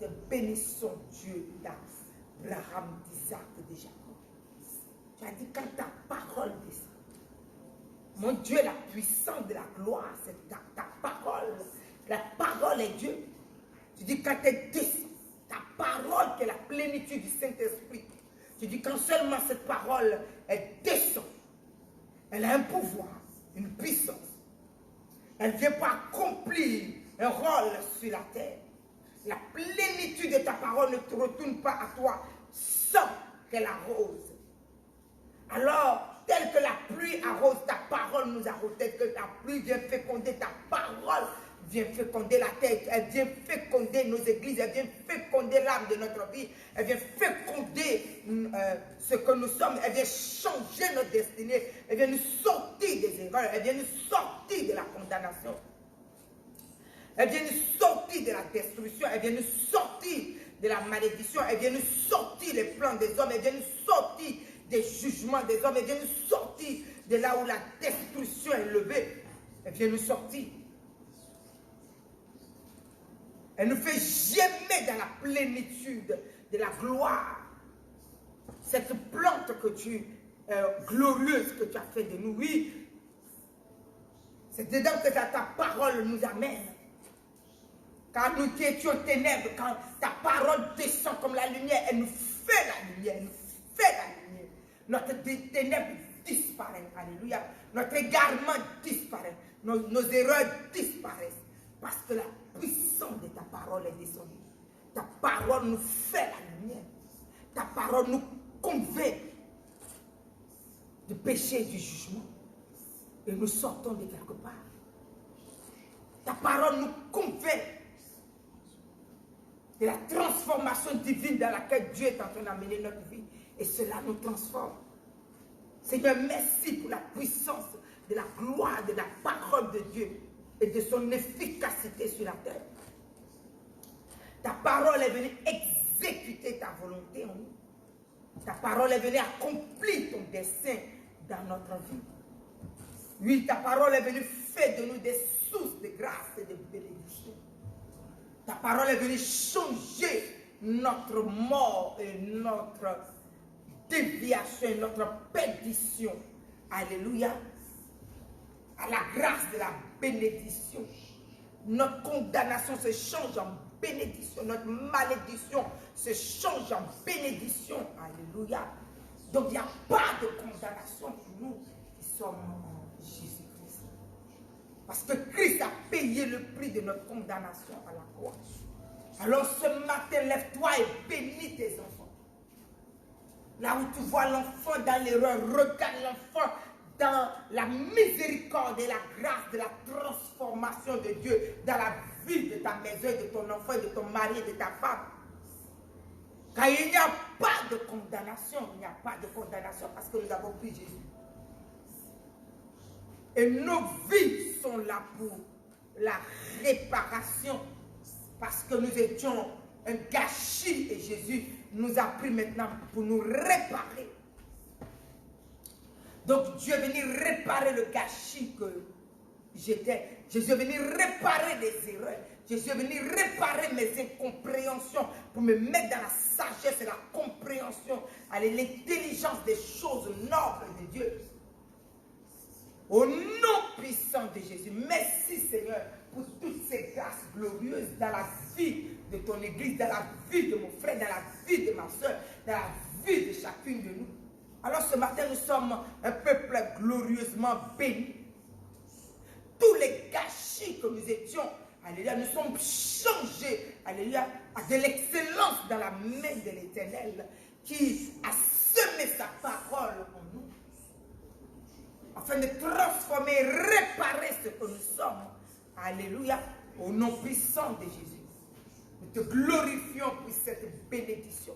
Nous te bénissons Dieu d'Abraham, d'Isaac, de Jacob. Tu as dit quand ta parole descend. Mon Dieu, la puissance de la gloire, c'est ta parole. La parole est Dieu. Tu dis quand elle descend, ta parole qui est la plénitude du Saint-Esprit. Tu dis quand seulement cette parole, elle descend, elle a un pouvoir, une puissance. Elle ne vient pas accomplir un rôle sur la terre. La plénitude de ta parole ne te retourne pas à toi sans qu'elle arrose. Alors, tel que la pluie arrose, ta parole nous arrose. Tel que la pluie vient féconder, ta parole vient féconder la terre. Elle vient féconder nos églises. Elle vient féconder l'âme de notre vie. Elle vient féconder ce que nous sommes. Elle vient changer notre destinée. Elle vient nous sortir des erreurs. Elle vient nous sortir de la condamnation. Elle vient nous sortir de la destruction. Elle vient nous sortir de la malédiction. Elle vient nous sortir des plans des hommes. Elle vient nous sortir des jugements des hommes. Elle vient nous sortir de là où la destruction est levée. Elle vient nous sortir. Elle nous fait germer dans la plénitude de la gloire. Cette plante que glorieuse que tu as fait de nous. Oui, C'est dedans que ta parole nous amène. Quand nous qui étions ténèbres, quand ta parole descend comme la lumière, elle nous fait la lumière, elle nous fait la lumière. Notre ténèbres disparaît. Alléluia. Notre égarement disparaît. Nos erreurs disparaissent. Parce que la puissance de ta parole est descendue. Ta parole nous fait la lumière. Ta parole nous convainc du péché et du jugement. Et nous sortons de quelque part. Ta parole nous convainc de la transformation divine dans laquelle Dieu est en train d'amener notre vie. Et cela nous transforme. Seigneur, merci pour la puissance de la gloire de la parole de Dieu et de son efficacité sur la terre. Ta parole est venue exécuter ta volonté en nous. Ta parole est venue accomplir ton dessein dans notre vie. Oui, ta parole est venue faire de nous des sources de grâce et de bénédiction. Ta parole est venue changer notre mort et notre déviation, notre perdition. Alléluia. À la grâce de la bénédiction. Notre condamnation se change en bénédiction. Notre malédiction se change en bénédiction. Alléluia. Donc il n'y a pas de condamnation pour nous qui sommes en Jésus-Christ. Parce que Christ a payé le prix de notre condamnation à la croix. Alors ce matin, lève-toi et bénis tes enfants. Là où tu vois l'enfant dans l'erreur, regarde l'enfant dans la miséricorde et la grâce de la transformation de Dieu dans la vie de ta maison, de ton enfant, de ton mari, de ta femme. Car il n'y a pas de condamnation, il n'y a pas de condamnation parce que nous avons pris Jésus. Et nos vies sont là pour la réparation parce que nous étions un gâchis et Jésus nous a pris maintenant pour nous réparer. Donc Dieu est venu réparer le gâchis que j'étais. Jésus est venu réparer les erreurs. Jésus est venu réparer mes incompréhensions pour me mettre dans la sagesse et la compréhension, à l'intelligence des choses nobles de Dieu. Au nom puissant de Jésus, merci Seigneur pour toutes ces grâces glorieuses dans la vie de ton église, dans la vie de mon frère, dans la vie de ma soeur, dans la vie de chacune de nous. Alors ce matin, nous sommes un peuple glorieusement béni. Tous les gâchis que nous étions, alléluia, nous sommes changés, alléluia, à de l'excellence dans la main de l'Éternel qui a semé sa parole en nous, afin de transformer et réparer ce que nous sommes. Alléluia, au nom puissant de Jésus. Nous te glorifions pour cette bénédiction.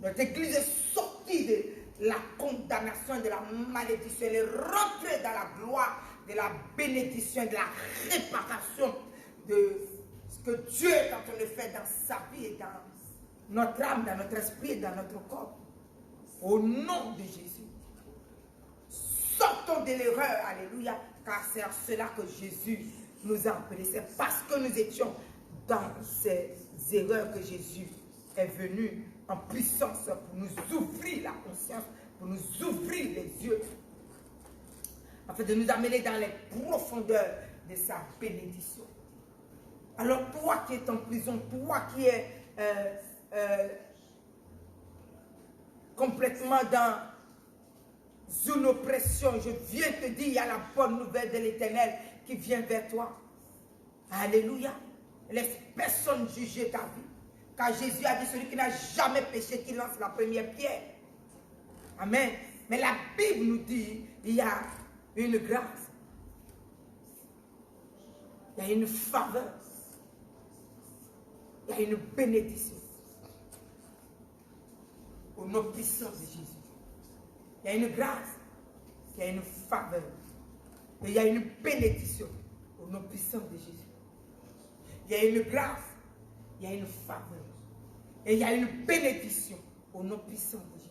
Notre église est sortie de la condamnation et de la malédiction. Elle est rentrée dans la gloire de la bénédiction et de la réparation de ce que Dieu est en train de faire dans sa vie et dans notre âme, dans notre esprit et dans notre corps. Au nom de Jésus. Sortons de l'erreur, alléluia, car c'est à cela que Jésus nous a appelés. C'est parce que nous étions dans ces erreurs que Jésus est venu en puissance pour nous ouvrir la conscience, pour nous ouvrir les yeux, afin de nous amener dans les profondeurs de sa bénédiction. Alors toi qui es en prison, toi qui es complètement dans une oppression, je viens te dire, il y a la bonne nouvelle de l'Éternel qui vient vers toi. Alléluia. Laisse personne juger ta vie. Car Jésus a dit, celui qui n'a jamais péché, qui lance la première pierre. Amen. Mais la Bible nous dit, il y a une grâce. Il y a une faveur. Il y a une bénédiction. Au nom puissant de Jésus. Il y a une grâce. Il y a une faveur. Et il y a une bénédiction. Au nom puissant de Jésus. Il y a une grâce. Il y a une faveur. Et il y a une bénédiction au nom puissant de Jésus.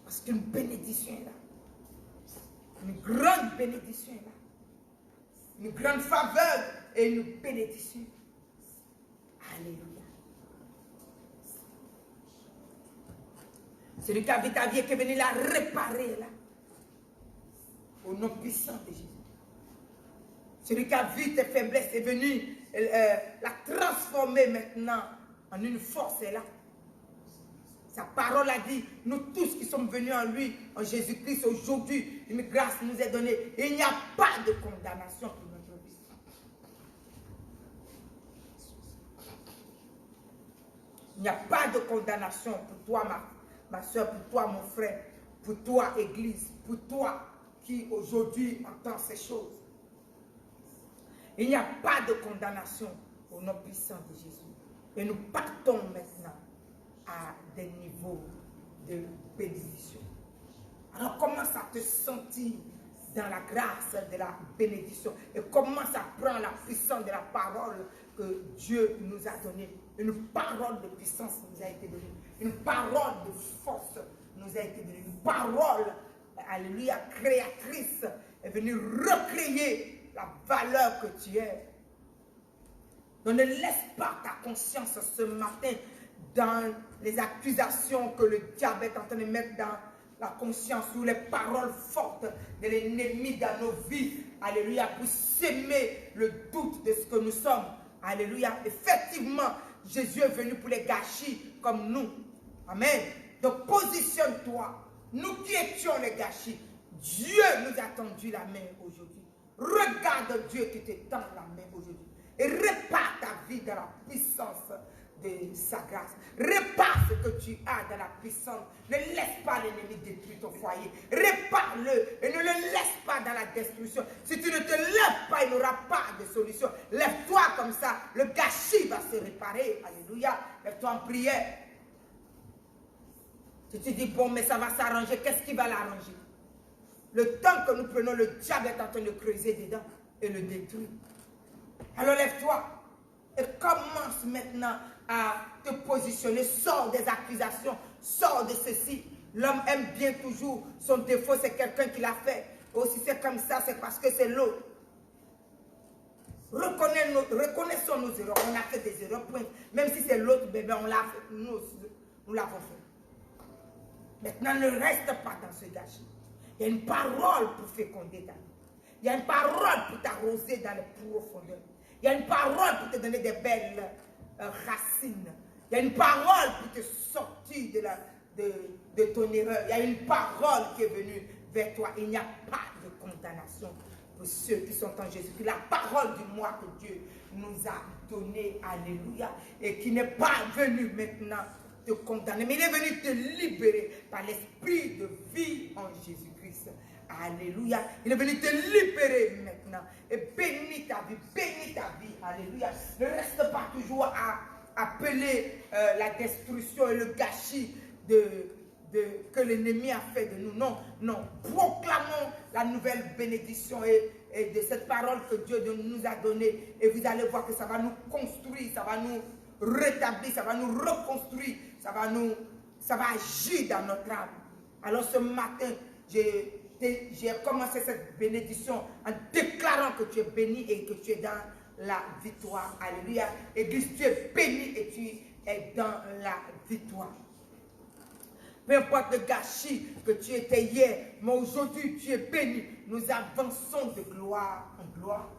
Parce qu'une bénédiction est là. Une grande bénédiction est là. Une grande faveur et une bénédiction. Alléluia. Celui qui a vu ta vie et qui est venu la réparer là. Au nom puissant de Jésus. Celui qui a vu tes faiblesses est venu la transformer maintenant en une force. Elle est là. Sa parole a dit, nous tous qui sommes venus en lui, en Jésus-Christ, aujourd'hui, une grâce nous est donnée. Et il n'y a pas de condamnation pour notre vie. Il n'y a pas de condamnation pour toi, ma soeur, pour toi, mon frère, pour toi, Église, pour toi qui aujourd'hui entend ces choses. Il n'y a pas de condamnation au nom puissant de Jésus. Et nous partons maintenant à des niveaux de bénédiction. Alors commence à te sentir dans la grâce de la bénédiction et commence à prendre la puissance de la parole que Dieu nous a donnée. Une parole de puissance nous a été donnée. Une parole de force nous a été donnée. Une parole, alléluia, créatrice est venue recréer la valeur que tu es. Donc ne laisse pas ta conscience ce matin dans les accusations que le diable est en train de mettre dans la conscience ou les paroles fortes de l'ennemi dans nos vies. Alléluia, pour s'aimer le doute de ce que nous sommes. Alléluia. Effectivement, Jésus est venu pour les gâchis comme nous. Amen. Donc positionne-toi. Nous qui étions les gâchis, Dieu nous a tendu la main aujourd'hui. Regarde Dieu qui te tend la main aujourd'hui. Et répare ta vie dans la puissance de sa grâce. Répare ce que tu as dans la puissance. Ne laisse pas l'ennemi détruire ton foyer. Répare-le et ne le laisse pas dans la destruction. Si tu ne te lèves pas, il n'y aura pas de solution. Lève-toi comme ça. Le gâchis va se réparer. Alléluia. Lève-toi en prière. Si tu dis, bon, mais ça va s'arranger, qu'est-ce qui va l'arranger? Le temps que nous prenons, le diable est en train de creuser dedans et le détruire. Alors lève-toi et commence maintenant à te positionner. Sors des accusations, sors de ceci. L'homme aime bien toujours son défaut, c'est quelqu'un qui l'a fait. Ou si c'est comme ça, c'est parce que c'est l'autre. Reconnaissons nos erreurs. On a fait des erreurs, point. Même si c'est l'autre, bébé, on l'a fait. Nous l'avons fait. Maintenant, ne reste pas dans ce gâchis. Il y a une parole pour féconder ta vie. Il y a une parole pour t'arroser dans les profondeurs. Il y a une parole pour te donner des belles racines. Il y a une parole pour te sortir de ton erreur. Il y a une parole qui est venue vers toi. Il n'y a pas de condamnation pour ceux qui sont en Jésus-Christ. La parole du moi que Dieu nous a donnée, alléluia, et qui n'est pas venue maintenant te condamner, mais il est venu te libérer par l'esprit de vie en Jésus-Christ. Alléluia. Il est venu te libérer maintenant. Et bénis ta vie. Alléluia. Ne reste pas toujours à appeler la destruction et le gâchis que l'ennemi a fait de nous. Non, non. Proclamons la nouvelle bénédiction et de cette parole que Dieu nous a donnée. Et vous allez voir que ça va nous construire, ça va nous rétablir, ça va nous reconstruire, ça va agir dans notre âme. Alors ce matin, j'ai commencé cette bénédiction en déclarant que tu es béni et que tu es dans la victoire. Alléluia. Église, tu es béni et tu es dans la victoire. Peu importe le gâchis que tu étais hier, mais aujourd'hui tu es béni. Nous avançons de gloire en gloire.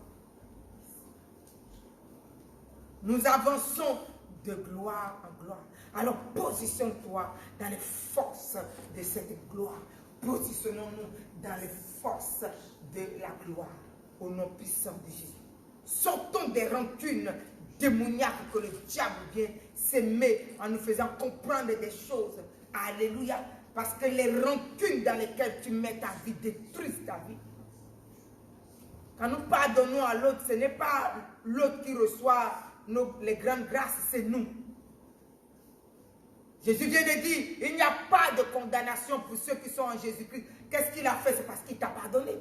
Nous avançons de gloire en gloire. Alors positionne-toi dans les forces de cette gloire. Positionnons-nous dans les forces de la gloire. Au nom puissant de Jésus. Sortons des rancunes démoniaques que le diable vient s'aimer en nous faisant comprendre des choses. Alléluia. Parce que les rancunes dans lesquelles tu mets ta vie détruisent ta vie. Quand nous pardonnons à l'autre, ce n'est pas l'autre qui reçoit les grandes grâces, c'est nous. Jésus vient de dire, il n'y a pas de condamnation pour ceux qui sont en Jésus-Christ. Qu'est-ce qu'il a fait? C'est parce qu'il t'a pardonné.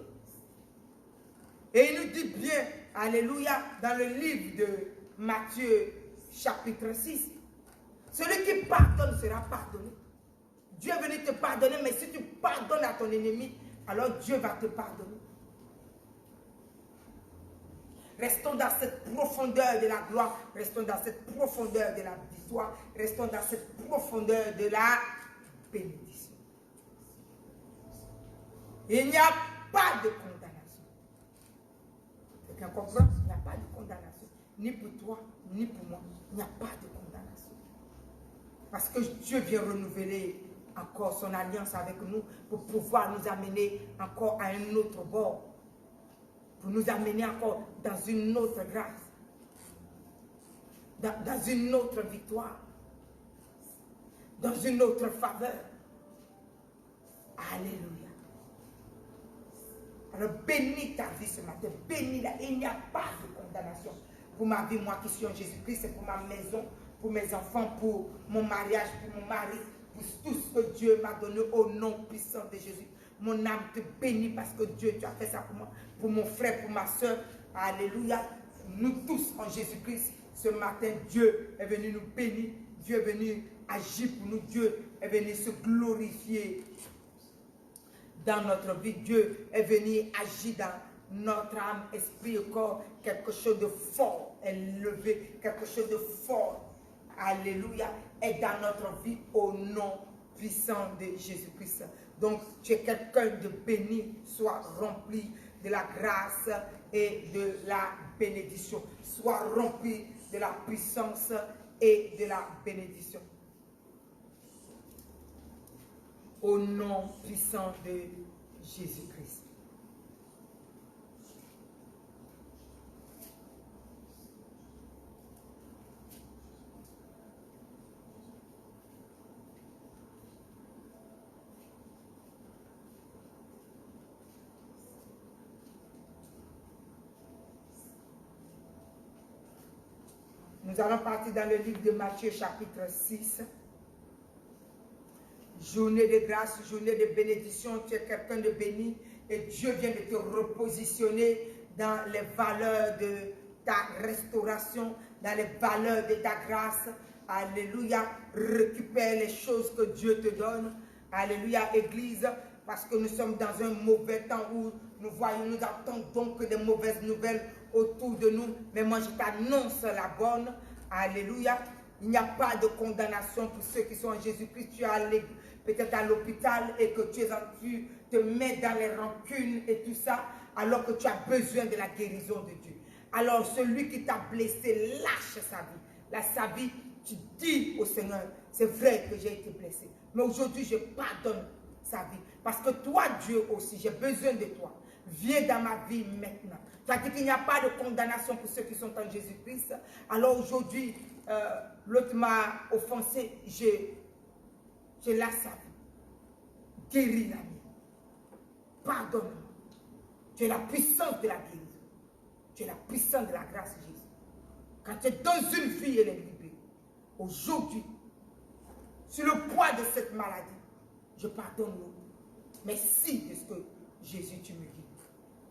Et il nous dit bien, alléluia, dans le livre de Matthieu, chapitre 6, celui qui pardonne sera pardonné. Dieu est venu te pardonner, mais si tu pardonnes à ton ennemi, alors Dieu va te pardonner. Restons dans cette profondeur de la gloire. Restons dans cette profondeur de la victoire. Restons dans cette profondeur de la bénédiction. Il n'y a pas de condamnation. Quelqu'un comprend? Il n'y a pas de condamnation. Ni pour toi, ni pour moi. Il n'y a pas de condamnation. Parce que Dieu vient renouveler encore son alliance avec nous pour pouvoir nous amener encore à un autre bord. Pour nous amener encore dans une autre grâce. Dans une autre victoire. Dans une autre faveur. Alléluia. Alors bénis ta vie ce matin. Bénis-la. Il n'y a pas de condamnation. Pour ma vie, moi qui suis en Jésus-Christ, c'est pour ma maison, pour mes enfants, pour mon mariage, pour mon mari, pour tout ce que Dieu m'a donné au nom puissant de Jésus. Mon âme te bénit parce que Dieu, tu as fait ça pour moi, pour mon frère, pour ma soeur. Alléluia. Nous tous en Jésus-Christ, ce matin, Dieu est venu nous bénir. Dieu est venu agir pour nous. Dieu est venu se glorifier dans notre vie. Dieu est venu agir dans notre âme, esprit et corps. Quelque chose de fort est levé. Quelque chose de fort, alléluia, est dans notre vie au nom puissant de Jésus-Christ. Donc, tu es quelqu'un de béni. Sois rempli de la grâce et de la bénédiction. Sois rempli de la puissance et de la bénédiction. Au nom puissant de Jésus-Christ. Nous allons partir dans le livre de Matthieu chapitre 6. Journée de grâce, journée de bénédiction, tu es quelqu'un de béni et Dieu vient de te repositionner dans les valeurs de ta restauration, dans les valeurs de ta grâce. Alléluia, récupère les choses que Dieu te donne. Alléluia, Église, parce que nous sommes dans un mauvais temps où nous voyons, nous attendons que des mauvaises nouvelles autour de nous. Mais moi, je t'annonce la bonne. Alléluia. Il n'y a pas de condamnation pour ceux qui sont en Jésus-Christ. Tu es peut-être à l'hôpital et que tu te mets dans les rancunes et tout ça, alors que tu as besoin de la guérison de Dieu. Alors celui qui t'a blessé, lâche sa vie. Tu dis au Seigneur, c'est vrai que j'ai été blessé, mais aujourd'hui je pardonne sa vie. Parce que toi, Dieu aussi, j'ai besoin de toi. Viens dans ma vie maintenant. Tu as dit qu'il n'y a pas de condamnation pour ceux qui sont en Jésus-Christ. Alors aujourd'hui, l'autre m'a offensé, je lâche sa vie. Guéris la mienne. Pardonne-moi. Tu es la puissance de la guérison. Tu es la puissance de la grâce de Jésus. Quand tu es dans une vie, elle est libérée. Aujourd'hui, sur le poids de cette maladie, je pardonne l'autre. Merci de ce que Jésus, tu me guéris.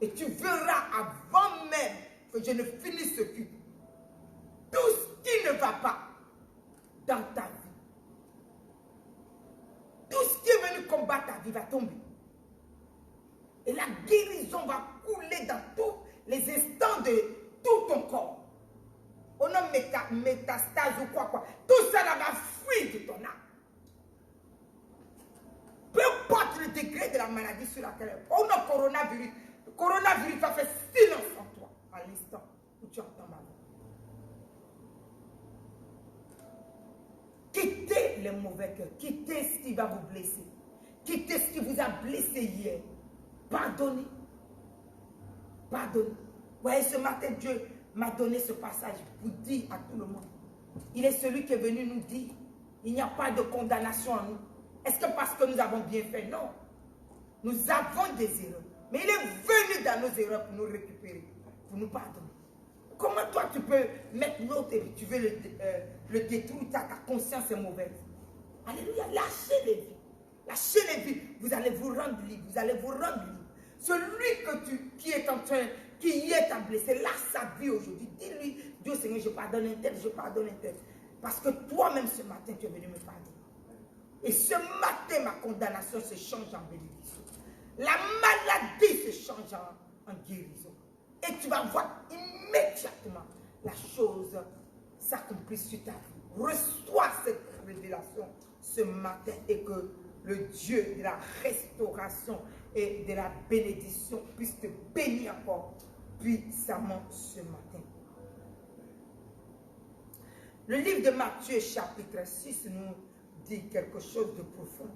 Et tu verras avant même que je ne finisse ce culte, tout ce qui ne va pas dans ta vie, tout ce qui est venu combattre ta vie va tomber. Et la guérison va couler dans tous les instants de tout ton corps. On a métastase ou quoi. Tout ça là va fuir de ton âme. Peu importe le degré de la maladie sur laquelle on a coronavirus. Le coronavirus va faire silence en toi à l'instant où tu entends ma voix. Quittez les mauvais cœurs. Quittez ce qui va vous blesser. Quittez ce qui vous a blessé hier. Pardonnez. Pardonnez. Vous voyez, ce matin, Dieu m'a donné ce passage pour dire à tout le monde. Il est celui qui est venu nous dire, il n'y a pas de condamnation en nous. Est-ce que parce que nous avons bien fait? Non. Nous avons des erreurs. Mais il est venu dans nos erreurs pour nous récupérer, pour nous pardonner. Comment toi tu peux mettre l'autre et tu veux le détruire, ta conscience est mauvaise? Alléluia, lâchez les vies. Lâchez les vies. Vous allez vous rendre libre. Vous allez vous rendre libre. Celui qui est en train, qui y est à blesser, lâche sa vie aujourd'hui. Dis-lui, Dieu Seigneur, je pardonne un tel, je pardonne un tel. Parce que toi-même ce matin, tu es venu me pardonner. Et ce matin, ma condamnation se change en bénédiction. La maladie se change en guérison. Et tu vas voir immédiatement la chose s'accomplir sur ta vie. Reçois cette révélation ce matin et que le Dieu de la restauration et de la bénédiction puisse te bénir encore puissamment ce matin. Le livre de Matthieu chapitre 6 nous dit quelque chose de profond.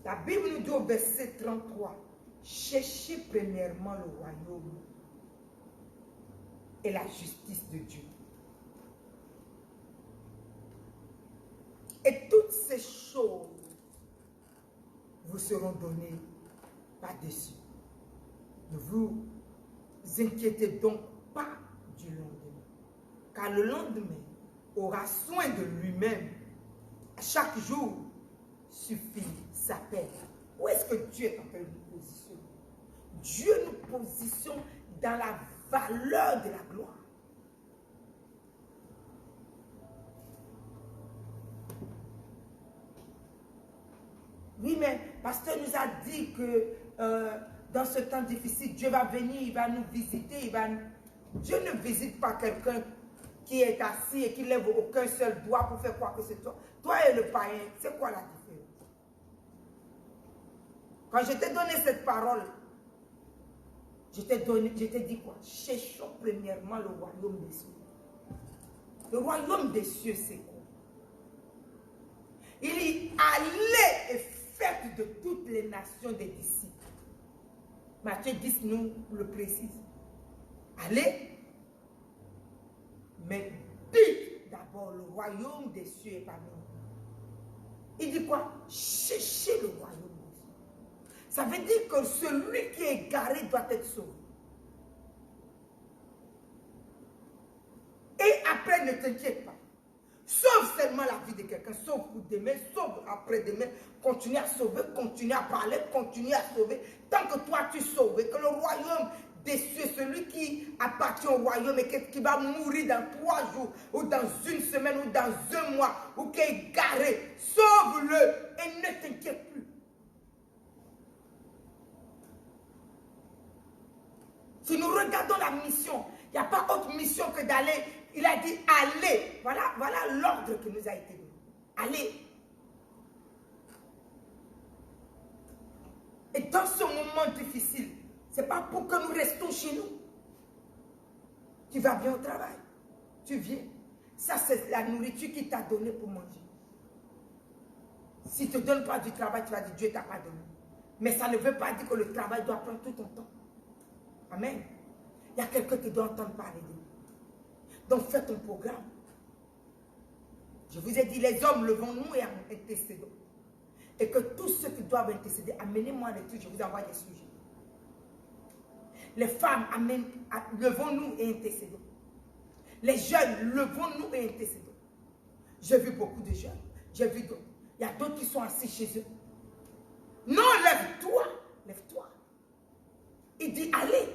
La Bible nous dit au verset 33, cherchez premièrement le royaume et la justice de Dieu. Et toutes ces choses vous seront données par-dessus. Ne vous inquiétez donc pas du lendemain, car le lendemain aura soin de lui-même. Chaque jour suffit sa peine. Où est-ce que Dieu est en train de nous positionner? Dieu nous positionne dans la valeur de la gloire. Oui, mais pasteur nous a dit que dans ce temps difficile, Dieu va venir, il va nous visiter. Dieu ne visite pas quelqu'un qui est assis et qui ne lève aucun seul doigt pour faire quoi que ce soit. Toi et le païen, c'est quoi la différence? Quand je t'ai donné cette parole, je t'ai dit quoi? Cherchons premièrement le royaume des cieux. Le royaume des cieux, c'est quoi? Il y allait et faites de toutes les nations des disciples. Matthieu 10 nous le précise. Allez, mais dites d'abord le royaume des cieux est parmi nous. Il dit quoi? Cherchez le royaume des cieux. Ça veut dire que celui qui est égaré doit être sauvé. Et après, ne t'inquiète pas. Sauve seulement la vie de quelqu'un, sauve pour demain, sauve après-demain, continue à sauver, continue à parler, continue à sauver. Tant que toi tu sauves, et que le royaume des cieux, celui qui appartient au royaume et qui va mourir dans 3 jours, ou dans 1 semaine, ou dans 1 mois, ou qui est garé, sauve-le et ne t'inquiète plus. Si nous regardons la mission, il n'y a pas autre mission que d'aller. Il a dit allez. Voilà l'ordre qui nous a été donné. Allez. Et dans ce moment difficile, ce n'est pas pour que nous restons chez nous. Tu vas bien au travail. Tu viens. Ça, c'est la nourriture qu'il t'a donnée pour manger. S'il ne te donne pas du travail, tu vas dire Dieu ne t'a pas donné. Mais ça ne veut pas dire que le travail doit prendre tout ton temps. Amen. Il y a quelqu'un qui doit entendre parler de nous. Donc fais ton programme. Je vous ai dit, les hommes, levons-nous et intercédons. Et que tous ceux qui doivent intercéder, amenez-moi des trucs, je vous envoie des sujets. Les femmes, levons-nous et intercédons. Les jeunes, levons-nous et intercédons. J'ai vu beaucoup de jeunes. J'ai vu d'autres. Il y a d'autres qui sont assis chez eux. Non, lève-toi. Lève-toi. Il dit, allez.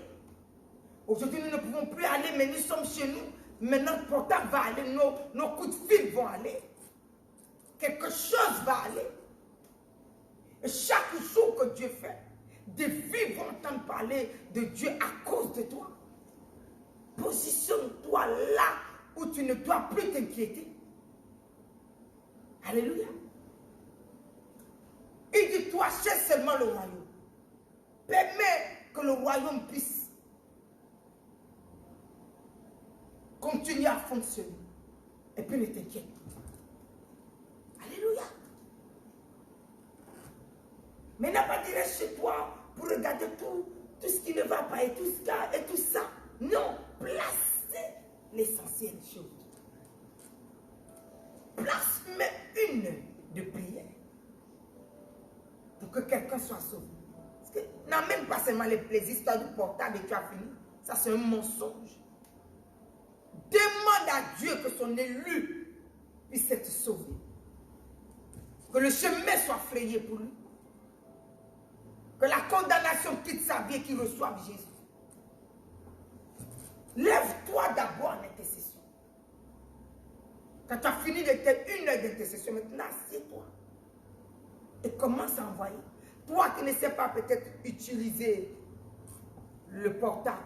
Aujourd'hui, nous ne pouvons plus aller, mais nous sommes chez nous. Mais notre portable va aller, nos coups de fil vont aller. Quelque chose va aller. Et chaque jour que Dieu fait, des vies vont entendre parler de Dieu à cause de toi. Positionne-toi là où tu ne dois plus t'inquiéter. Alléluia. Il dit, toi, cherche seulement le royaume. Permets que le royaume puisse continue à fonctionner. Et puis ne t'inquiète pas. Alléluia. Mais n'a pas tiré chez toi pour regarder tout ce qui ne va pas et tout ça. Non, placez l'essentiel des choses. Place même une de prière pour que quelqu'un soit sauvé. Parce que n'amène pas seulement les histoires du portable et tu as fini. Ça, c'est un mensonge. Demande à Dieu que son élu puisse être sauvé. Que le chemin soit frayé pour lui. Que la condamnation quitte sa vie et qu'il reçoive Jésus. Lève-toi d'abord en intercession. Quand tu as fini de faire 1 heure d'intercession, maintenant assieds-toi. Et commence à envoyer. Toi qui ne sais pas peut-être utiliser le portable.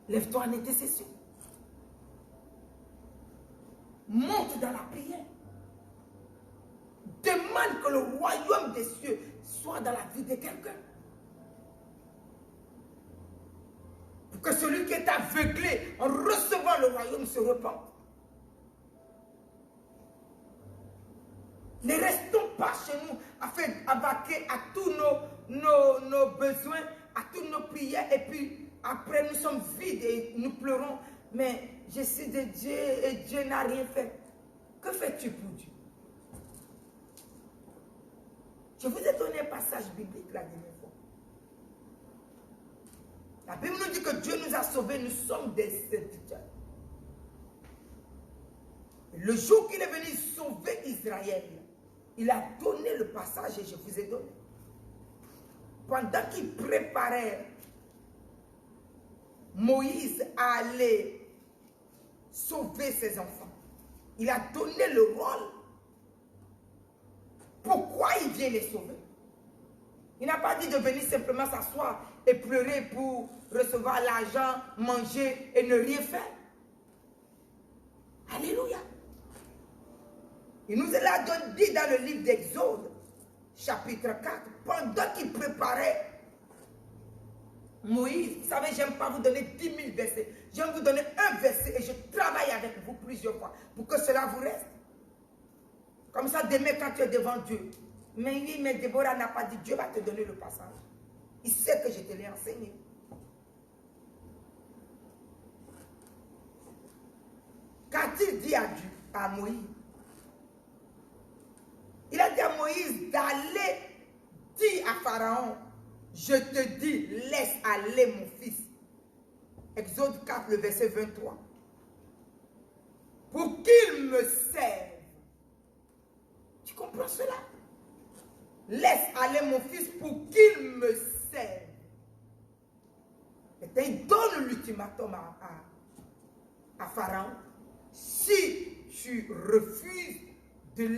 Lève-toi en intercession. Monte dans la prière. Demande que le royaume des cieux soit dans la vie de quelqu'un. Pour que celui qui est aveuglé en recevant le royaume se repente. Ne restons pas chez nous à vaquer à tous nos besoins, à toutes nos prières, et puis après nous sommes vides et nous pleurons. Mais je suis de Dieu et Dieu n'a rien fait. Que fais-tu pour Dieu? Je vous ai donné un passage biblique la dernière fois. La Bible nous dit que Dieu nous a sauvés, nous sommes des serviteurs. Le jour qu'il est venu sauver Israël, il a donné le passage et je vous ai donné. Pendant qu'il préparait Moïse à aller sauver ses enfants, il a donné le rôle. Pourquoi il vient les sauver? Il n'a pas dit de venir simplement s'asseoir et pleurer pour recevoir l'argent, manger et ne rien faire. Alléluia. Il nous l'a dit dans le livre d'Exode, chapitre 4, pendant qu'il préparait Moïse. Vous savez, j'aime pas vous donner 10 000 versets. J'aime vous donner un verset et je travaille avec vous plusieurs fois pour que cela vous reste. Comme ça, demain, quand tu es devant Dieu, mais oui, mais Déborah n'a pas dit, Dieu va te donner le passage. Il sait que je te l'ai enseigné. Qu'a-t-il dit à Moïse? Il a dit à Moïse d'aller dire à Pharaon, je te dis, laisse aller mon fils. Exode 4, le verset 23. Pour qu'il me serve. Tu comprends cela? Laisse aller mon fils pour qu'il me serve. Et il donne l'ultimatum à Pharaon. Si tu refuses de le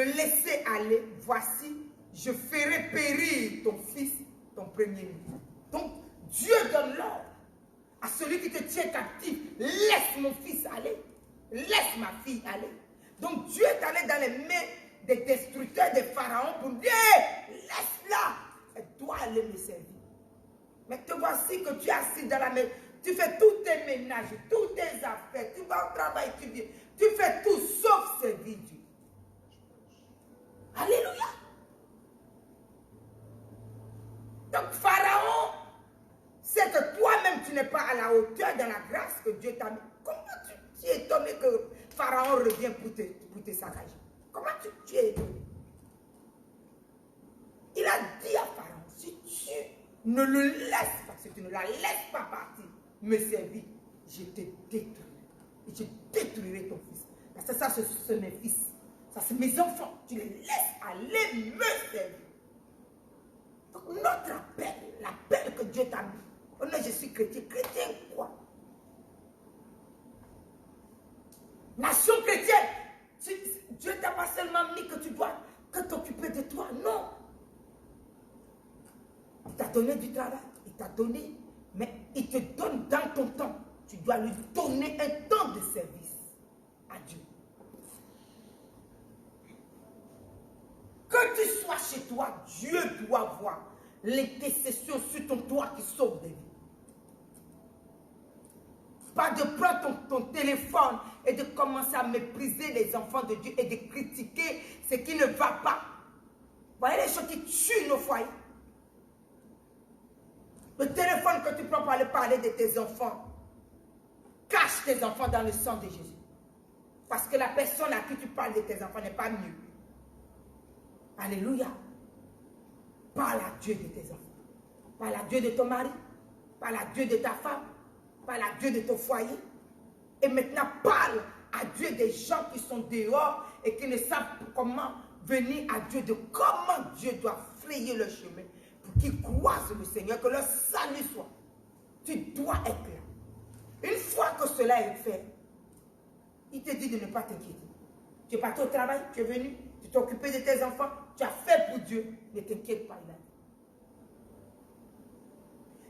laisser aller, voici, je ferai périr ton fils, ton premier-né. Donc, Dieu donne l'ordre à celui qui te tient captif. Laisse mon fils aller. Laisse ma fille aller. Donc, Dieu est allé dans les mains des destructeurs des pharaons pour dire, laisse-la. Elle doit aller me servir. Mais te voici que tu es assis dans la maison. Tu fais tous tes ménages, toutes tes affaires. Tu vas au travail, tu viens. Tu fais tout sauf servir Dieu. Alléluia. Donc Pharaon sait que toi-même tu n'es pas à la hauteur de la grâce que Dieu t'a mis. Comment tu es étonné que Pharaon revient pour te saccager? Comment tu es étonné? Il a dit à Pharaon, si tu ne le laisses pas, si tu ne la laisses pas partir, me servir, je te détruirai. Et je détruirai ton fils. Parce que ça, c'est mes fils. Ça, c'est mes enfants. Tu les laisses aller me servir. Donc, notre appel, l'appel que Dieu t'a mis. Oh non, je suis chrétien. Chrétien quoi? Nation chrétienne. Dieu t'a pas seulement mis que tu dois t'occuper de toi. Non. Il t'a donné du travail. Il t'a donné. Mais il te donne dans ton temps. Tu dois lui donner un temps de service à Dieu. Que tu sois chez toi, Dieu doit voir l'intercession sur ton toit qui sauve des vies. Pas de prendre ton téléphone et de commencer à mépriser les enfants de Dieu et de critiquer ce qui ne va pas. Vous voyez les choses qui tuent nos foyers. Le téléphone que tu prends pour aller parler de tes enfants, cache tes enfants dans le sang de Jésus. Parce que la personne à qui tu parles de tes enfants n'est pas mieux. Alléluia. Parle à Dieu de tes enfants. Parle à Dieu de ton mari. Parle à Dieu de ta femme. Parle à Dieu de ton foyer. Et maintenant, parle à Dieu des gens qui sont dehors et qui ne savent comment venir à Dieu, de comment Dieu doit frayer le chemin pour qu'ils croisent le Seigneur, que leur salut soit. Tu dois être là. Une fois que cela est fait, il te dit de ne pas t'inquiéter. Tu es parti au travail, tu es venu, tu t'es occupé de tes enfants, tu as fait pour Dieu, ne t'inquiète pas.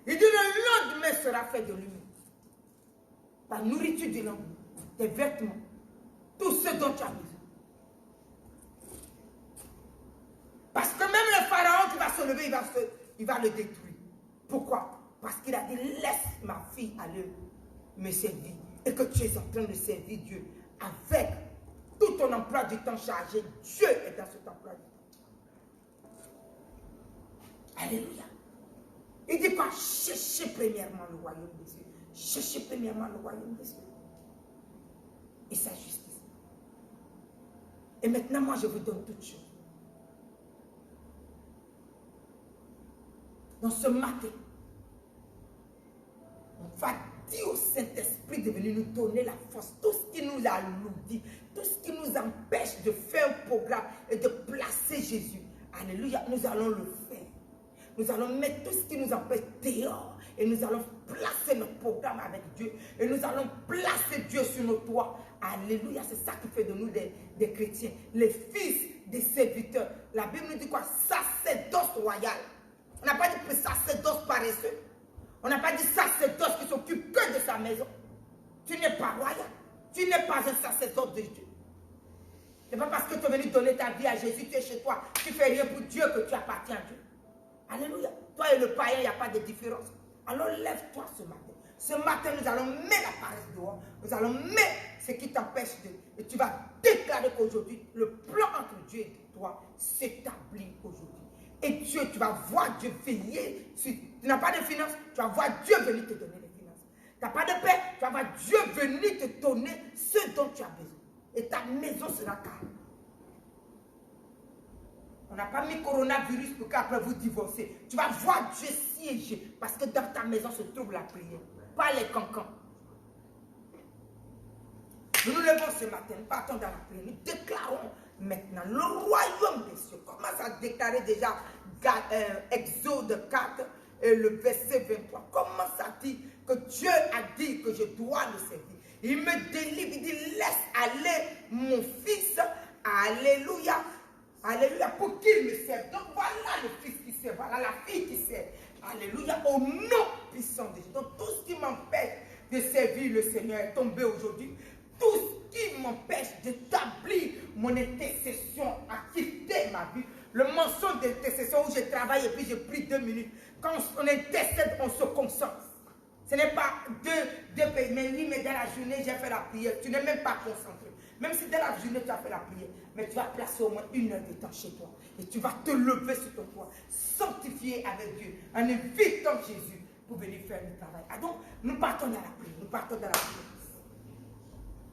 Il dit le sera fait de lui-même. Ta nourriture de l'homme, tes vêtements, tout ce dont tu as besoin. Parce que même le pharaon qui va se lever, il va le détruire. Pourquoi? Parce qu'il a dit, laisse ma fille aller me servir. Et que tu es en train de servir Dieu avec tout ton emploi du temps chargé. Dieu est dans cet emploi du temps. Alléluia. Il dit quoi? Cherchez premièrement le royaume des cieux. Cherchez premièrement le royaume des cieux. Et sa justice. Et maintenant, moi, je vous donne toutes choses. Dans ce matin, on va dire au Saint-Esprit de venir nous donner la force. Tout ce qui nous alourdit, tout ce qui nous empêche de faire un programme et de placer Jésus. Alléluia, nous allons le faire. Nous allons mettre tout ce qui nous empêche dehors. Et nous allons placer notre programme avec Dieu. Et nous allons placer Dieu sur nos toits. Alléluia, c'est ça qui fait de nous des chrétiens. Les fils des serviteurs. La Bible nous dit quoi? Sacerdoce royal. On n'a pas dit sacerdoce paresseux. On n'a pas dit sacerdoce qui s'occupe que de sa maison. Tu n'es pas royal. Tu n'es pas un sacerdoce de Dieu. Ce n'est pas parce que tu es venu donner ta vie à Jésus, tu es chez toi, tu ne fais rien pour Dieu que tu appartiens à Dieu. Alléluia. Toi et le païen, il n'y a pas de différence. Alors lève-toi ce matin. Ce matin, nous allons mettre la paresse dehors. Nous allons mettre ce qui t'empêche de... Et tu vas déclarer qu'aujourd'hui, le plan entre Dieu et toi s'établit aujourd'hui. Et Dieu, tu vas voir Dieu veiller. Tu n'as pas de finances, tu vas voir Dieu venir te donner les finances. Tu n'as pas de paix, tu vas voir Dieu venir te donner ce dont tu as besoin. Et ta maison sera calme. On n'a pas mis coronavirus pour qu'après vous divorcez. Tu vas voir Dieu siéger. Parce que dans ta maison se trouve la prière. Pas les cancans. Nous nous levons ce matin. Nous partons dans la prière. Nous déclarons maintenant le royaume des cieux. Commence à déclarer déjà Exode 4 et le verset 23. Commence à dire que Dieu a dit que je dois le servir. Il me délivre. Il dit laisse aller mon fils. Alléluia. Alléluia, pour qu'il me serve. Donc voilà le fils qui sert, voilà la fille qui sert. Alléluia, au nom puissant de Jésus. Donc tout ce qui m'empêche de servir le Seigneur est tombé aujourd'hui. Tout ce qui m'empêche d'établir mon intercession a quitté ma vie. Le mensonge d'intercession où je travaille et puis je prie 2 minutes. Quand on intercède, on se concentre. Ce n'est pas deux pays. Mais oui, mais dans la journée, j'ai fait la prière. Tu n'es même pas concentré. Même si dans la journée, tu as fait la prière, mais tu vas placer au moins 1 heure de temps chez toi. Et tu vas te lever sur ton toit, sanctifier avec Dieu, en invitant Jésus pour venir faire le travail. Ah donc, nous partons dans la prière. Nous partons dans la prière.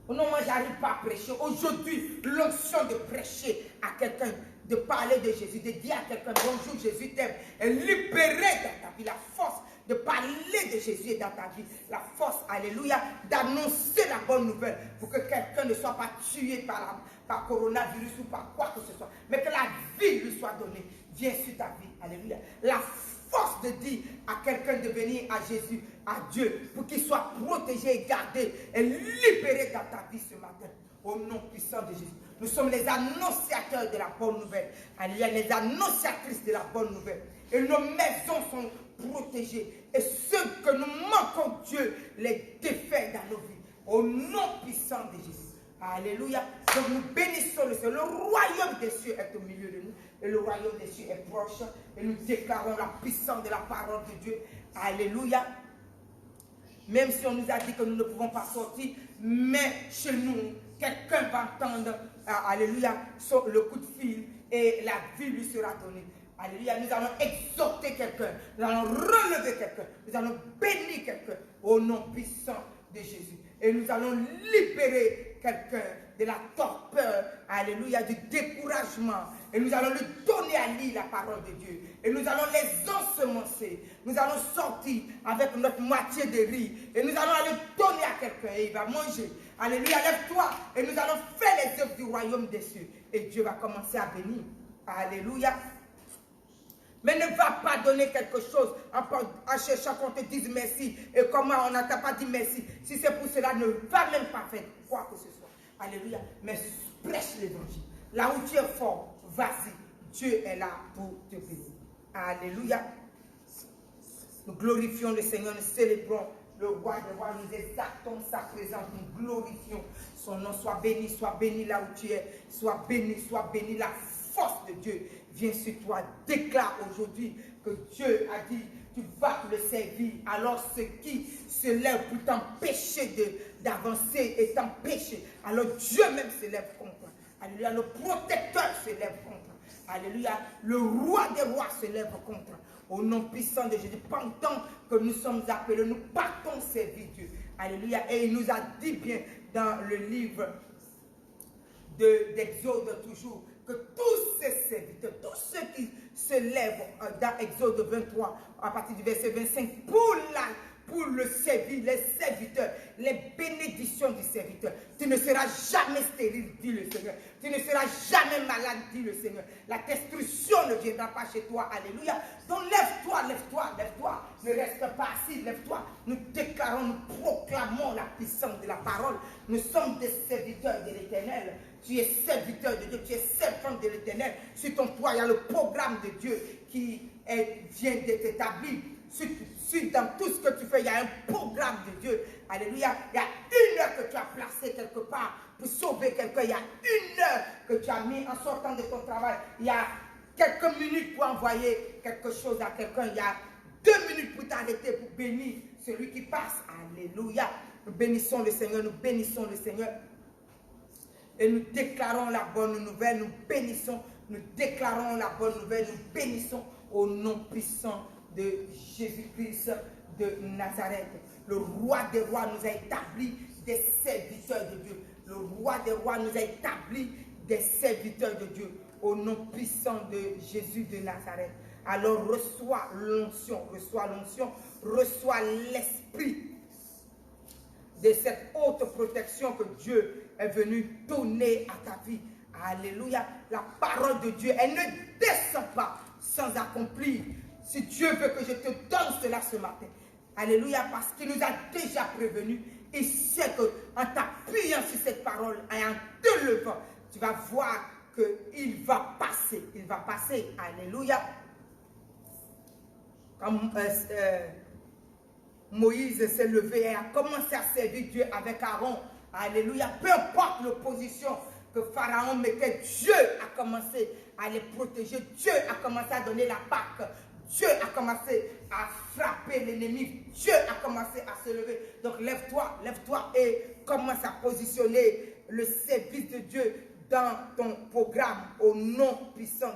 Oh non, moi, je n'arrive pas à prêcher. Aujourd'hui, l'onction de prêcher à quelqu'un, de parler de Jésus, de dire à quelqu'un, bonjour, Jésus t'aime, est libérée dans ta vie, la force de parler de Jésus dans ta vie, la force, alléluia, d'annoncer la bonne nouvelle pour que quelqu'un ne soit pas tué par coronavirus ou par quoi que ce soit, mais que la vie lui soit donnée. Viens sur ta vie, alléluia. La force de dire à quelqu'un de venir à Jésus, à Dieu, pour qu'il soit protégé et gardé et libéré dans ta vie ce matin. Au nom puissant de Jésus. Nous sommes les annonciateurs de la bonne nouvelle. Alléluia, les annonciatrices de la bonne nouvelle. Et nos maisons sont protégées. Et ceux que nous manquons, Dieu les défait dans nos vies. Au nom puissant de Jésus. Alléluia. Donc nous bénissons le Seigneur. Le royaume des cieux est au milieu de nous. Et le royaume des cieux est proche. Et nous déclarons la puissance de la parole de Dieu. Alléluia. Même si on nous a dit que nous ne pouvons pas sortir, mais chez nous, quelqu'un va entendre, alléluia, le coup de fil et la vie lui sera donnée. Alléluia, nous allons exhorter quelqu'un, nous allons relever quelqu'un, nous allons bénir quelqu'un au nom puissant de Jésus. Et nous allons libérer quelqu'un de la torpeur, alléluia, du découragement. Et nous allons lui donner à lire la parole de Dieu. Et nous allons les ensemencer. Nous allons sortir avec notre moitié de riz. Et nous allons aller donner à quelqu'un et il va manger. Alléluia, lève-toi. Et nous allons faire les œuvres du royaume des cieux. Et Dieu va commencer à bénir. Alléluia. Mais ne va pas donner quelque chose en cherchant qu'on te dise merci. Et comment on n'a pas dit merci. Si c'est pour cela, ne va même pas faire quoi que ce soit. Alléluia. Mais prêche l'évangile. Là où tu es fort, vas-y. Dieu est là pour te bénir. Alléluia. Nous glorifions le Seigneur, nous célébrons le roi des rois, nous exaltons sa présence, nous glorifions son nom. Sois béni là où tu es, sois béni la force de Dieu vient sur toi. Déclare aujourd'hui que Dieu a dit, tu vas le servir. Alors ce qui se lève pour t'empêcher d'avancer et t'empêcher, alors Dieu même se lève contre toi. Alléluia, le protecteur se lève contre toi. Alléluia, le roi des rois se lève contre toi. Au nom puissant de Jésus, pendant que nous sommes appelés, nous partons servir Dieu. Alléluia, et il nous a dit bien dans le livre d'Exode toujours, que tous ces serviteurs, tous ceux qui se lèvent dans Exode 23, à partir du verset 25, pour le servir, les serviteurs, les bénédictions du serviteur. Tu ne seras jamais stérile, dit le Seigneur. Tu ne seras jamais malade, dit le Seigneur. La destruction ne viendra pas chez toi. Alléluia. Donc lève-toi. Ne reste pas assis, lève-toi. Nous déclarons, nous proclamons la puissance de la parole. Nous sommes des serviteurs de l'Éternel. Tu es serviteur de Dieu, tu es servant de l'Éternel. Sur ton toit, il y a le programme de Dieu qui vient d'être établi. Dans tout ce que tu fais, il y a un programme de Dieu. Alléluia. Il y a une heure que tu as placée quelque part pour sauver quelqu'un. Il y a une heure que tu as mis en sortant de ton travail. Il y a quelques minutes pour envoyer quelque chose à quelqu'un. Il y a 2 minutes pour t'arrêter, pour bénir celui qui passe. Alléluia. Nous bénissons le Seigneur, nous bénissons le Seigneur. Et nous déclarons la bonne nouvelle, nous bénissons, nous déclarons la bonne nouvelle, nous bénissons au nom puissant de Jésus-Christ de Nazareth. Le roi des rois nous a établi des serviteurs de Dieu. Le roi des rois nous a établi des serviteurs de Dieu. Au nom puissant de Jésus de Nazareth. Alors reçois l'onction, reçois l'esprit de cette haute protection que Dieu est venu donner à ta vie. Alléluia. La parole de Dieu, elle ne descend pas sans accomplir. Si Dieu veut que je te donne cela ce matin, alléluia, parce qu'il nous a déjà prévenus, il sait qu'en t'appuyant sur cette parole et en te levant, tu vas voir qu'il va passer, alléluia. Comme Moïse s'est levé et a commencé à servir Dieu avec Aaron, alléluia, peu importe l'opposition que Pharaon mettait, Dieu a commencé à les protéger, Dieu a commencé à donner la Pâque, Dieu a commencé à frapper l'ennemi. Dieu a commencé à se lever. Donc lève-toi et commence à positionner le service de Dieu dans ton programme au nom puissant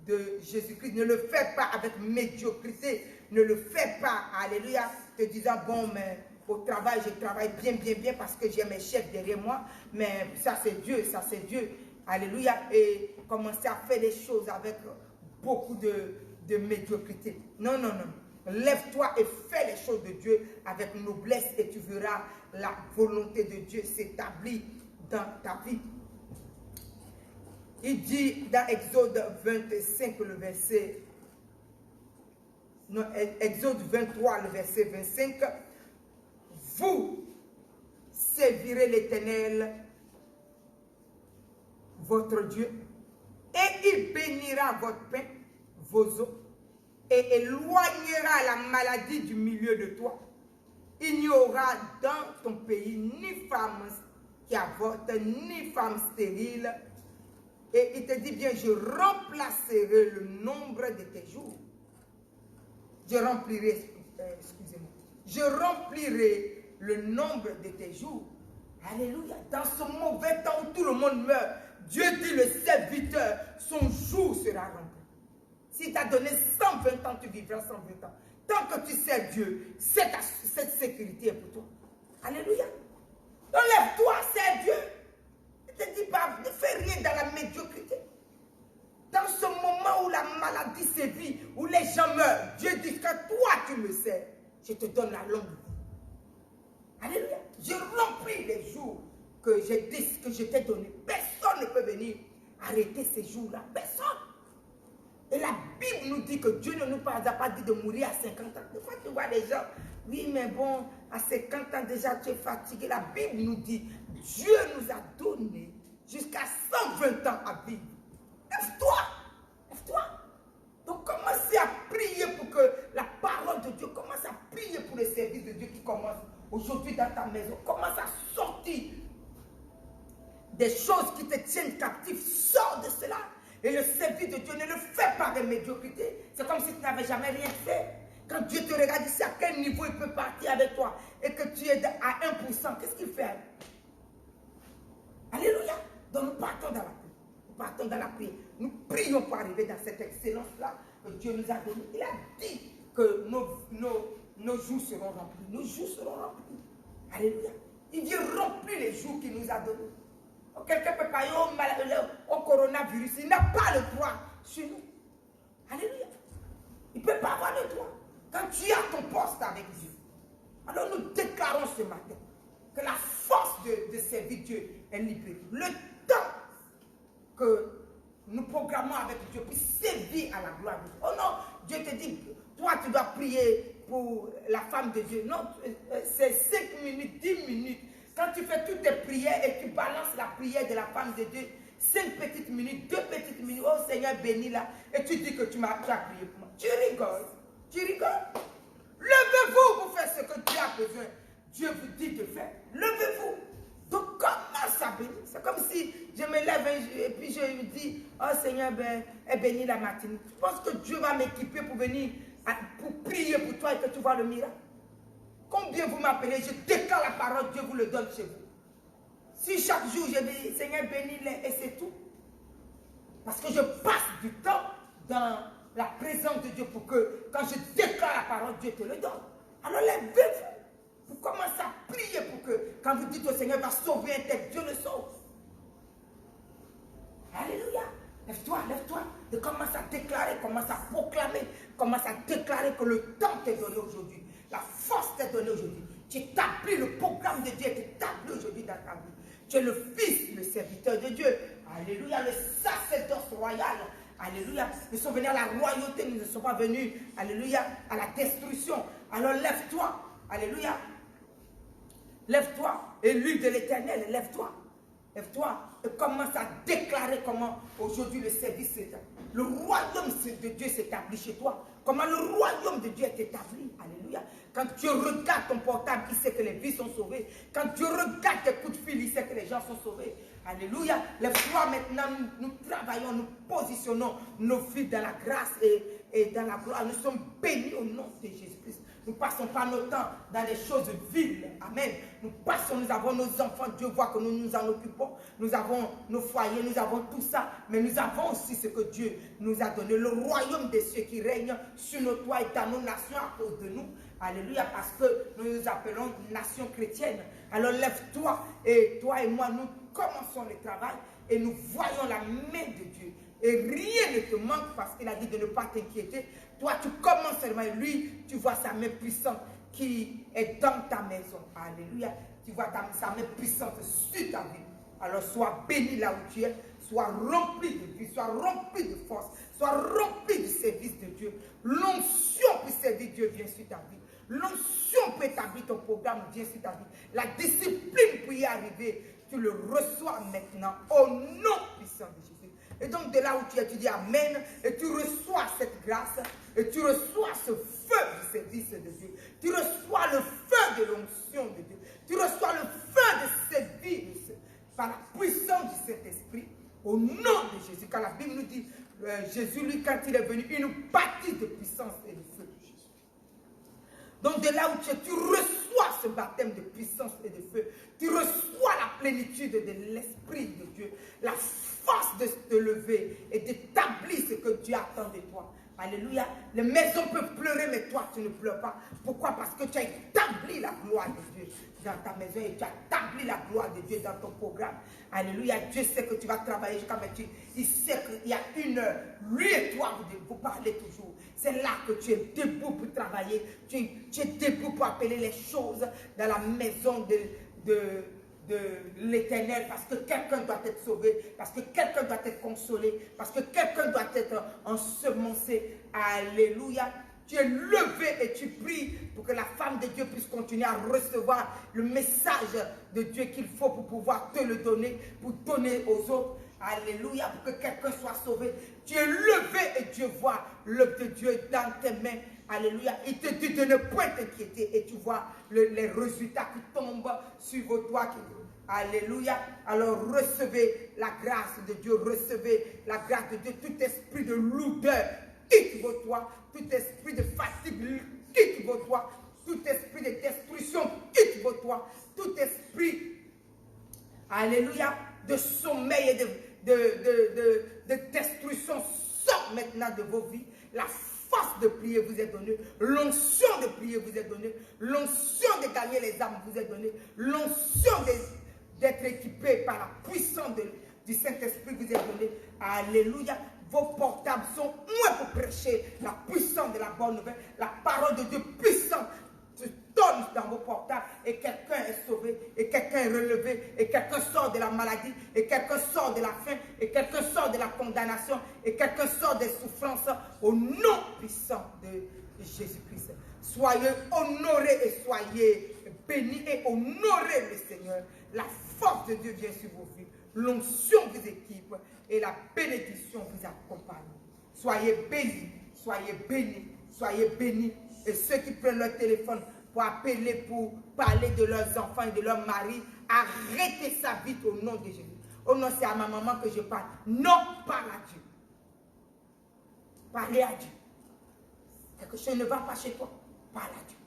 de Jésus-Christ. Ne le fais pas avec médiocrité. Ne le fais pas, alléluia, te disant, bon, mais au travail, je travaille bien parce que j'ai mes chefs derrière moi. Mais ça c'est Dieu. Alléluia. Et commencer à faire des choses avec beaucoup de médiocrité. Non. Lève-toi et fais les choses de Dieu avec noblesse et tu verras la volonté de Dieu s'établir dans ta vie. Il dit dans Exode 25, le verset... Non, Exode 23, le verset 25. Vous servirez l'Éternel, votre Dieu, et il bénira votre pain, vos eaux, et éloignera la maladie du milieu de toi. Il n'y aura dans ton pays ni femme qui avorte, ni femme stérile. Et il te dit bien, je remplacerai le nombre de tes jours. Je remplirai le nombre de tes jours. Alléluia. Dans ce mauvais temps où tout le monde meurt, Dieu dit le serviteur, son jour sera rempli. S'il t'a donné 120 ans, tu vivras 120 ans. Tant que tu sais Dieu, cette sécurité est pour toi. Alléluia. Donc lève-toi, c'est Dieu. Ne te dis pas, ne fais rien dans la médiocrité. Dans ce moment où la maladie sévit, où les gens meurent, Dieu dit que toi tu me sers, je te donne la longue vie. Alléluia. Je remplis les jours que je t'ai donnés. Personne ne peut venir arrêter ces jours-là. Personne. Et la Bible nous dit que Dieu ne nous a pas dit de mourir à 50 ans. Des fois, tu vois les gens, oui, mais bon, à 50 ans déjà, tu es fatigué. La Bible nous dit, Dieu nous a donné jusqu'à 120 ans à vivre. Lève-toi. Donc, commencez à prier pour que la parole de Dieu pour le service de Dieu qui commence aujourd'hui dans ta maison. Commence à sortir des choses qui te tiennent captif. Sors de cela. Et le service de Dieu, ne le fais pas de médiocrité. C'est comme si tu n'avais jamais rien fait. Quand Dieu te regarde ici, à quel niveau il peut partir avec toi et que tu es à 1%, qu'est-ce qu'il fait? Alléluia. Donc nous partons dans la prière. Nous partons dans la prière. Nous prions pour arriver dans cette excellence-là que Dieu nous a donnée. Il a dit que nos jours seront remplis. Nos jours seront remplis. Alléluia. Il dit remplir les jours qu'il nous a donnés. Quelqu'un peut parler au coronavirus. Il n'a pas le droit chez nous. Alléluia. Il ne peut pas avoir le droit. Quand tu as ton poste avec Dieu, alors nous déclarons ce matin que la force de servir Dieu est libérée. Le temps que nous programmons avec Dieu pour servir à la gloire de Dieu. Oh non, Dieu te dit, toi tu dois prier pour la femme de Dieu. Non, c'est 5 minutes, 10 minutes. Quand tu fais toutes tes prières et tu balances la prière de la femme de Dieu, 5 petites minutes, 2 petites minutes, oh Seigneur bénis là, et tu dis que tu as prié pour moi. Tu rigoles, tu rigoles. Levez-vous pour faire ce que Dieu a besoin. Dieu vous dit de faire. Levez-vous. Donc commence à bénir. C'est comme si je me lève et puis je me dis, oh Seigneur, bénis la matinée. Tu penses que Dieu va m'équiper pour venir, pour prier pour toi et que tu vois le miracle? Combien vous m'appelez, je déclare la parole, Dieu vous le donne chez vous. Si chaque jour je dis, Seigneur, bénis-les, et c'est tout. Parce que je passe du temps dans la présence de Dieu pour que, quand je déclare la parole, Dieu te le donne. Alors levez-vous. Vous commencez à prier pour que, quand vous dites au Seigneur, va sauver un tel, Dieu le sauve. Alléluia. Lève-toi, lève-toi. Et commence à déclarer, commence à proclamer, commence à déclarer que le temps t'est donné aujourd'hui. La force t'est donnée aujourd'hui. Tu établis le programme de Dieu, tu établis aujourd'hui dans ta vie. Tu es le fils, le serviteur de Dieu. Alléluia, le sacerdoce royal. Alléluia. Nous sommes venus à la royauté, nous ne sommes pas venus, alléluia, à la destruction. Alors lève-toi. Alléluia. Lève-toi. Élu de l'Éternel, lève-toi. Lève-toi et commence à déclarer comment aujourd'hui le service s'établit. Le royaume de Dieu s'établit chez toi. Comment le royaume de Dieu est établi. Alléluia. Quand Dieu regarde ton portable, il sait que les vies sont sauvées. Quand Dieu regarde tes coups de fil, il sait que les gens sont sauvés. Alléluia. Lève-toi maintenant, nous travaillons, nous positionnons nos vies dans la grâce et dans la gloire. Nous sommes bénis au nom de Jésus-Christ. Nous ne passons pas nos temps dans les choses viles. Amen. Nous passons, nous avons nos enfants. Dieu voit que nous nous en occupons. Nous avons nos foyers, nous avons tout ça. Mais nous avons aussi ce que Dieu nous a donné. Le royaume des cieux qui règne sur nos toits et dans nos nations à cause de nous. Alléluia. Parce que nous nous appelons nation chrétienne. Alors lève-toi et toi et moi, nous commençons le travail et nous voyons la main de Dieu. Et rien ne te manque parce qu'il a dit de ne pas t'inquiéter. Toi, tu commences seulement et lui, tu vois sa main puissante qui est dans ta maison. Alléluia. Tu vois sa main puissante sur ta vie. Alors sois béni là où tu es. Sois rempli de vie. Sois rempli de force. Sois rempli du service de Dieu. L'onction pour servir Dieu vient sur ta vie. L'onction pour établir ton programme vient sur ta vie. La discipline pour y arriver, tu le reçois maintenant au nom puissant de Jésus. Et donc de là où tu es, tu dis Amen, et tu reçois cette grâce, et tu reçois ce feu du service de Dieu. Tu reçois le feu de l'onction de Dieu. Tu reçois le feu de servir par la puissance du Saint-Esprit, au nom de Jésus. Quand la Bible nous dit, Jésus, lui, quand il est venu, il nous baptise de puissance et de feu. Donc de là où tu es, tu reçois ce baptême de puissance et de feu. Tu reçois la plénitude de l'Esprit de Dieu. La force de te lever et d'établir ce que Dieu attend de toi. Alléluia. Les maisons peuvent pleurer, mais toi, tu ne pleures pas. Pourquoi? Parce que tu as établi la gloire de Dieu dans ta maison et tu as établi la gloire de Dieu dans ton programme. Alléluia. Dieu sait que tu vas travailler jusqu'à maintenant. Il sait qu'il y a une heure. Lui et toi, vous parlez toujours. C'est là que tu es debout pour travailler. Tu es debout pour appeler les choses dans la maison de l'Éternel, parce que quelqu'un doit être sauvé, parce que quelqu'un doit être consolé, parce que quelqu'un doit être ensemencé. Alléluia. Tu es levé et tu pries pour que la femme de Dieu puisse continuer à recevoir le message de Dieu qu'il faut pour pouvoir te le donner, pour donner aux autres. Alléluia, pour que quelqu'un soit sauvé. Tu es levé et Dieu voit l'œuvre de Dieu dans tes mains. Alléluia. Il te dit de ne point t'inquiéter et tu vois les résultats qui tombent sur vos toits. Alléluia. Alors recevez la grâce de Dieu, recevez la grâce de Dieu. Tout esprit de lourdeur quitte vos toits, tout esprit de fatigue quitte vos toits, tout esprit de destruction quitte vos toits, tout esprit, alléluia, de sommeil et de destruction sort maintenant de vos vies. La force de prier vous est donnée, l'onction de prier vous est donnée, l'onction de gagner les âmes vous est donnée, l'onction d'être équipé par la puissance du Saint-Esprit vous est donnée. Alléluia. Vos portables sont moins pour prêcher la puissance de la bonne nouvelle, la parole de Dieu puissante se donne dans vos portables et quelqu'un est sauvé, et quelqu'un est relevé, et quelqu'un sort de la maladie, et quelqu'un sort de la faim, et quelqu'un sort de la condamnation, et quelqu'un sort des souffrances au nom puissant de Jésus-Christ. Soyez honorés et soyez bénis et honorez le Seigneur. La force de Dieu vient sur vos vies, l'onction vous équipe et la bénédiction vous accompagne. Soyez bénis, soyez bénis, soyez bénis. Et ceux qui prennent leur téléphone pour appeler, pour parler de leurs enfants et de leurs maris, arrêtez ça vite au nom de Jésus. Oh non, c'est à ma maman que je parle. Non, parle à Dieu. Parlez à Dieu. Quelque chose ne va pas chez toi, parle à Dieu.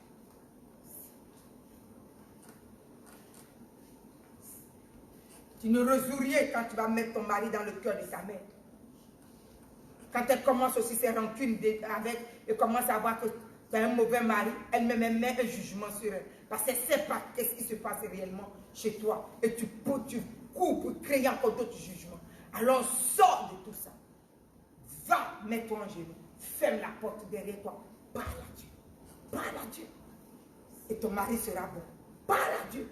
Tu ne résous rien quand tu vas mettre ton mari dans le cœur de ta mère. Quand elle commence aussi ses rancunes avec et commence à voir que tu as un mauvais mari, elle-même met un jugement sur elle. Parce qu'elle ne sait pas qu'est-ce qui se passe réellement chez toi. Et tu cours pour créer encore d'autres jugements. Alors sors de tout ça. Va, mets-toi en genoux. Ferme la porte derrière toi. Parle à Dieu. Parle à Dieu. Et ton mari sera bon. Parle à Dieu.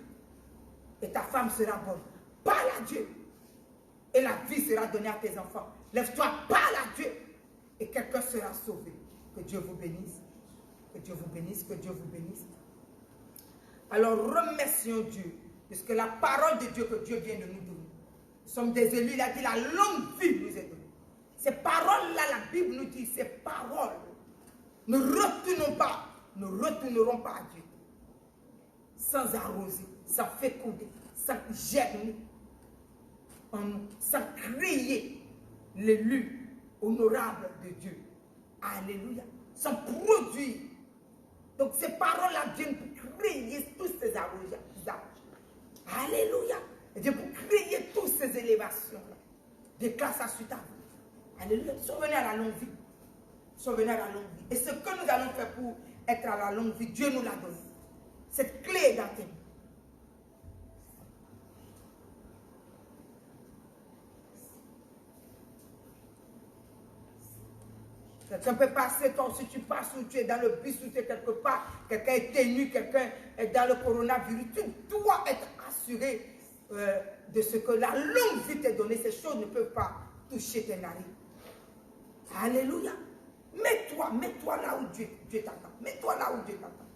Et ta femme sera bonne. Parle à Dieu. Et la vie sera donnée à tes enfants. Lève-toi, parle à Dieu. Et quelqu'un sera sauvé. Que Dieu vous bénisse. Que Dieu vous bénisse. Que Dieu vous bénisse. Alors remercions Dieu. Puisque la parole de Dieu que Dieu vient de nous donner. Nous sommes des élus. Il a dit la longue vie nous est donnée. Ces paroles-là, la Bible nous dit, ces paroles, ne retournons pas, ne retourneront pas à Dieu. Sans arroser, sans féconder, sans germer, sans créer l'élu honorable de Dieu. Alléluia. Sans produire. Donc ces paroles-là viennent pour créer tous ces arrosages. Alléluia. Et Dieu pour créer toutes ces élévations-là. Déclare ça sur ta vie. Alléluia. Survenez à la longue vie. Survenez à la longue vie. Et ce que nous allons faire pour être à la longue vie, Dieu nous l'a donné. Cette clé est dans tes mains. Quelqu'un peut passer, toi aussi tu passes ou tu es dans le bus ou tu es quelque part, quelqu'un est ténu, quelqu'un est dans le coronavirus. Tu dois être assuré de ce que la longue vie t'est donnée. Ces choses ne peuvent pas toucher tes narines. Alléluia. Mets-toi là où Dieu t'attend. Mets-toi là où Dieu t'attend.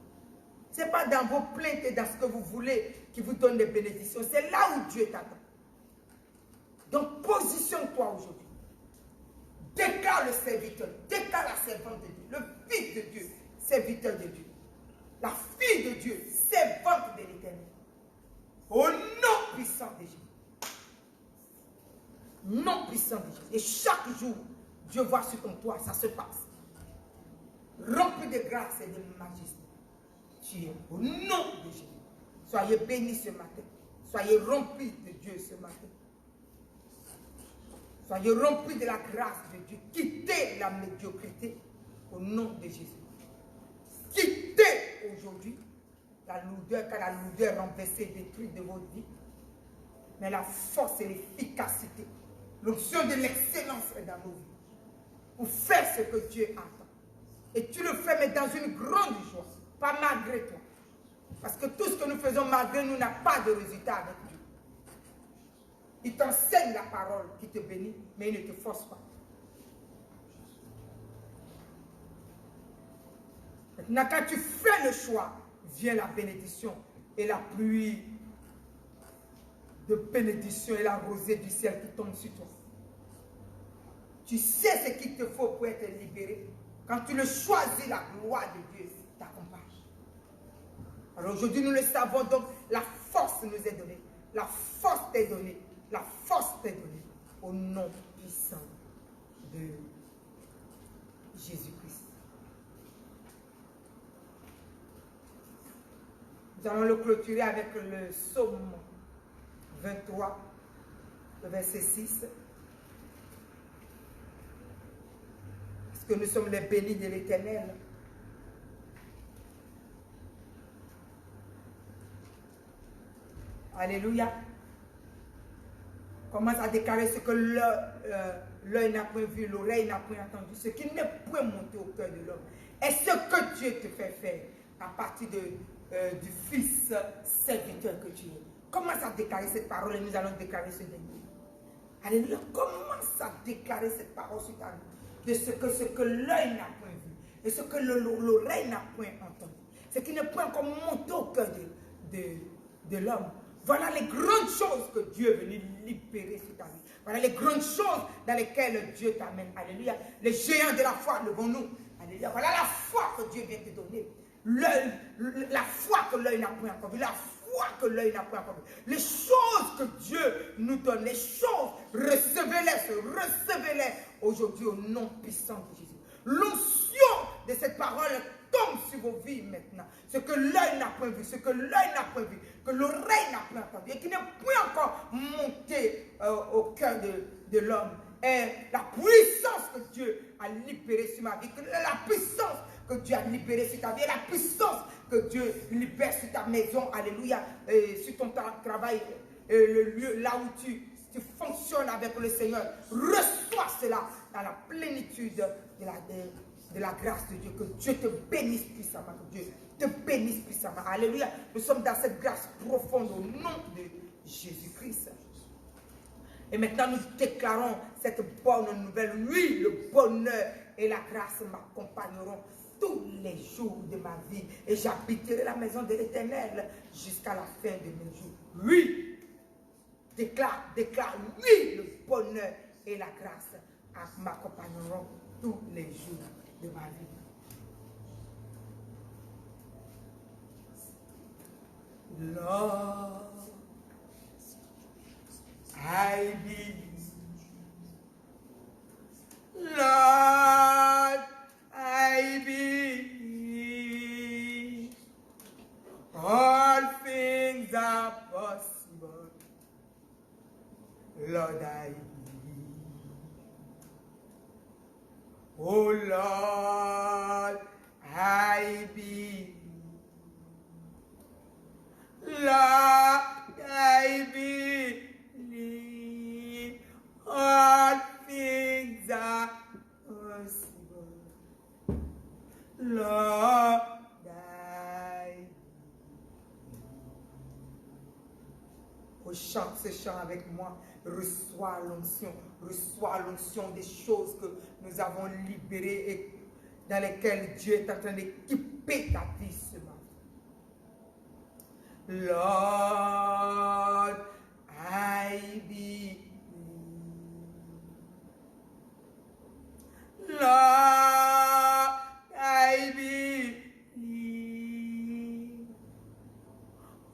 Ce n'est pas dans vos plaintes et dans ce que vous voulez qui vous donne des bénédictions. C'est là où Dieu t'attend. Donc positionne-toi aujourd'hui. Déclare le serviteur, déclare la servante de Dieu, le fils de Dieu, serviteur de Dieu. La fille de Dieu, servante de l'Éternel. Au nom puissant de Jésus. Nom puissant de Jésus. Et chaque jour, Dieu voit sur ton toit, ça se passe. Rempli de grâce et de majesté. Tu es au nom de Jésus. Soyez bénis ce matin. Soyez remplis de Dieu ce matin. Soyez remplis de la grâce de Dieu. Quittez la médiocrité au nom de Jésus. Quittez aujourd'hui la lourdeur, car la lourdeur renversée détruite de votre vie. Mais la force et l'efficacité, l'option de l'excellence est dans nos vies. Pour faire ce que Dieu attend. Et tu le fais, mais dans une grande joie, pas malgré toi. Parce que tout ce que nous faisons malgré nous n'a pas de résultat avec Dieu. Il t'enseigne la parole qui te bénit, mais il ne te force pas. Maintenant, quand tu fais le choix, vient la bénédiction et la pluie de bénédiction et la rosée du ciel qui tombe sur toi. Tu sais ce qu'il te faut pour être libéré. Quand tu le choisis, la gloire de Dieu t'accompagne. Alors aujourd'hui, nous le savons, donc la force nous est donnée. La force t'est donnée. La force t'est donnée. Au nom puissant de Jésus-Christ. Nous allons le clôturer avec le psaume 23, le verset 6. Parce que nous sommes les bénis de l'Éternel. Alléluia. Commence à déclarer ce que l'œil n'a point vu, l'oreille n'a point entendu, ce qui n'est point monté au cœur de l'homme. Et ce que Dieu te fait faire à partir du Fils serviteur que tu es. Commence à déclarer cette parole et nous allons déclarer ce dernier. Alléluia. Commence à déclarer cette parole sur ta vie. De ce que l'œil n'a point vu et ce que l'oreille n'a point entendu. Ce qui n'est point encore monté au cœur de l'homme. Voilà les grandes choses que Dieu est venu libérer sur ta vie. Voilà les grandes choses dans lesquelles Dieu t'amène. Alléluia. Les géants de la foi, levons-nous. Alléluia. Voilà la foi que Dieu vient te donner. La foi que l'œil n'a point encore vu. La foi que l'œil n'a point encore vu. Les choses que Dieu nous donne. Les choses, recevez-les aujourd'hui au nom puissant de Jésus. L'onction de cette parole tombe sur vos vies maintenant. Ce que l'œil n'a point vu, ce que l'œil n'a point vu, que l'oreille n'a point entendu et qui n'est point encore monté au cœur de l'homme. Et la puissance que Dieu a libérée sur ma vie, la puissance que Dieu a libérée sur ta vie, et la puissance que Dieu libère sur ta maison, alléluia, sur ton travail, le lieu là où tu fonctionnes avec le Seigneur. Reçois cela dans la plénitude de la grâce de Dieu. Que Dieu te bénisse puissamment. Que Dieu te bénisse puissamment. Alléluia. Nous sommes dans cette grâce profonde au nom de Jésus-Christ. Et maintenant nous déclarons cette bonne nouvelle. Oui, le bonheur et la grâce m'accompagneront tous les jours de ma vie. Et j'habiterai la maison de l'Éternel jusqu'à la fin de mes jours. Oui. Déclare, oui, le bonheur et la grâce m'accompagneront tous les jours de ma vie. Lord, I believe. Lord, I believe. All things are possible. Lord, I believe. Oh Lord, I believe. Lord, I believe. All things are possible. Lord, I believe. Oh, chante ce chant avec moi. Reçois l'onction des choses que nous avons libérées et dans lesquelles Dieu est en train d'équiper ta vie ce matin. Lord, I believe. Lord, I believe.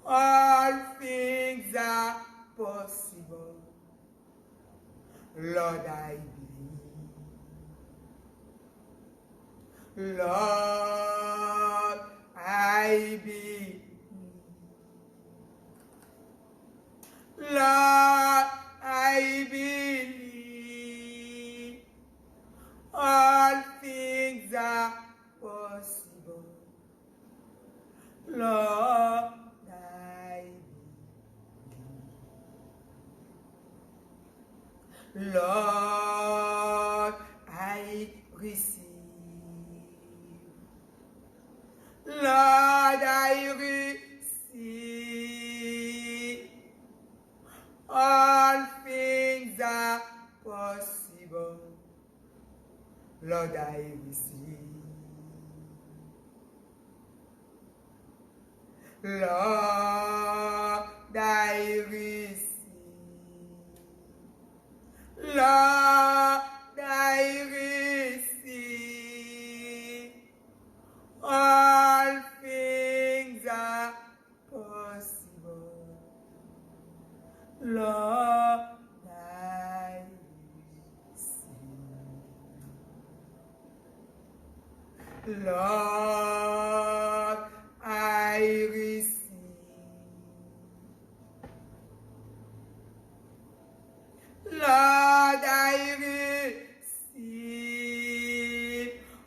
All things are possible. Lord, I believe. Lord, I believe. Lord, I believe. All things are possible. Lord, I believe. Lord, I receive. Lord, I receive. All things are possible. Lord, I receive. Lord, I receive. Lord, I receive. Lord, I receive. Lord, I receive. Lord, I receive.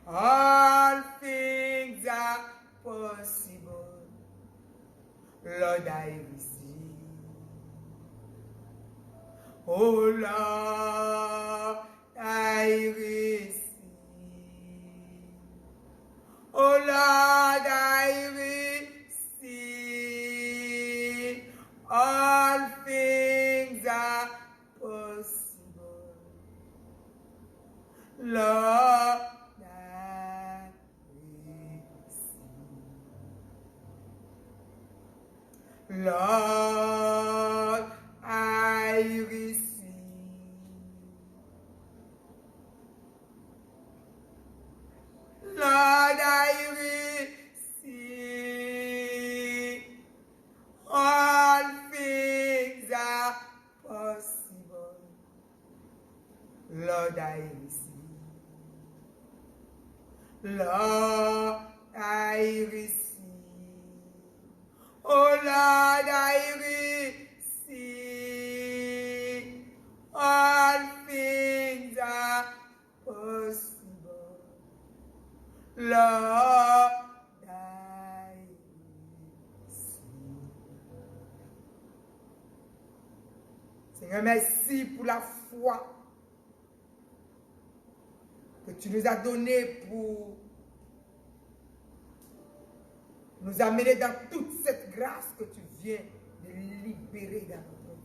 All things are possible. Lord, I receive. Oh Lord, I receive. Oh Lord, I receive. All things are possible. Lord, I receive. Lord, I receive. Lord, I receive. All things are possible. Lord, I receive. Lord, I receive. Oh Lord, I receive. All things are possible. Lord, I receive. Seigneur, merci pour la foi que tu nous as donnée pour nous amener dans toute cette grâce que tu viens de libérer dans notre vie.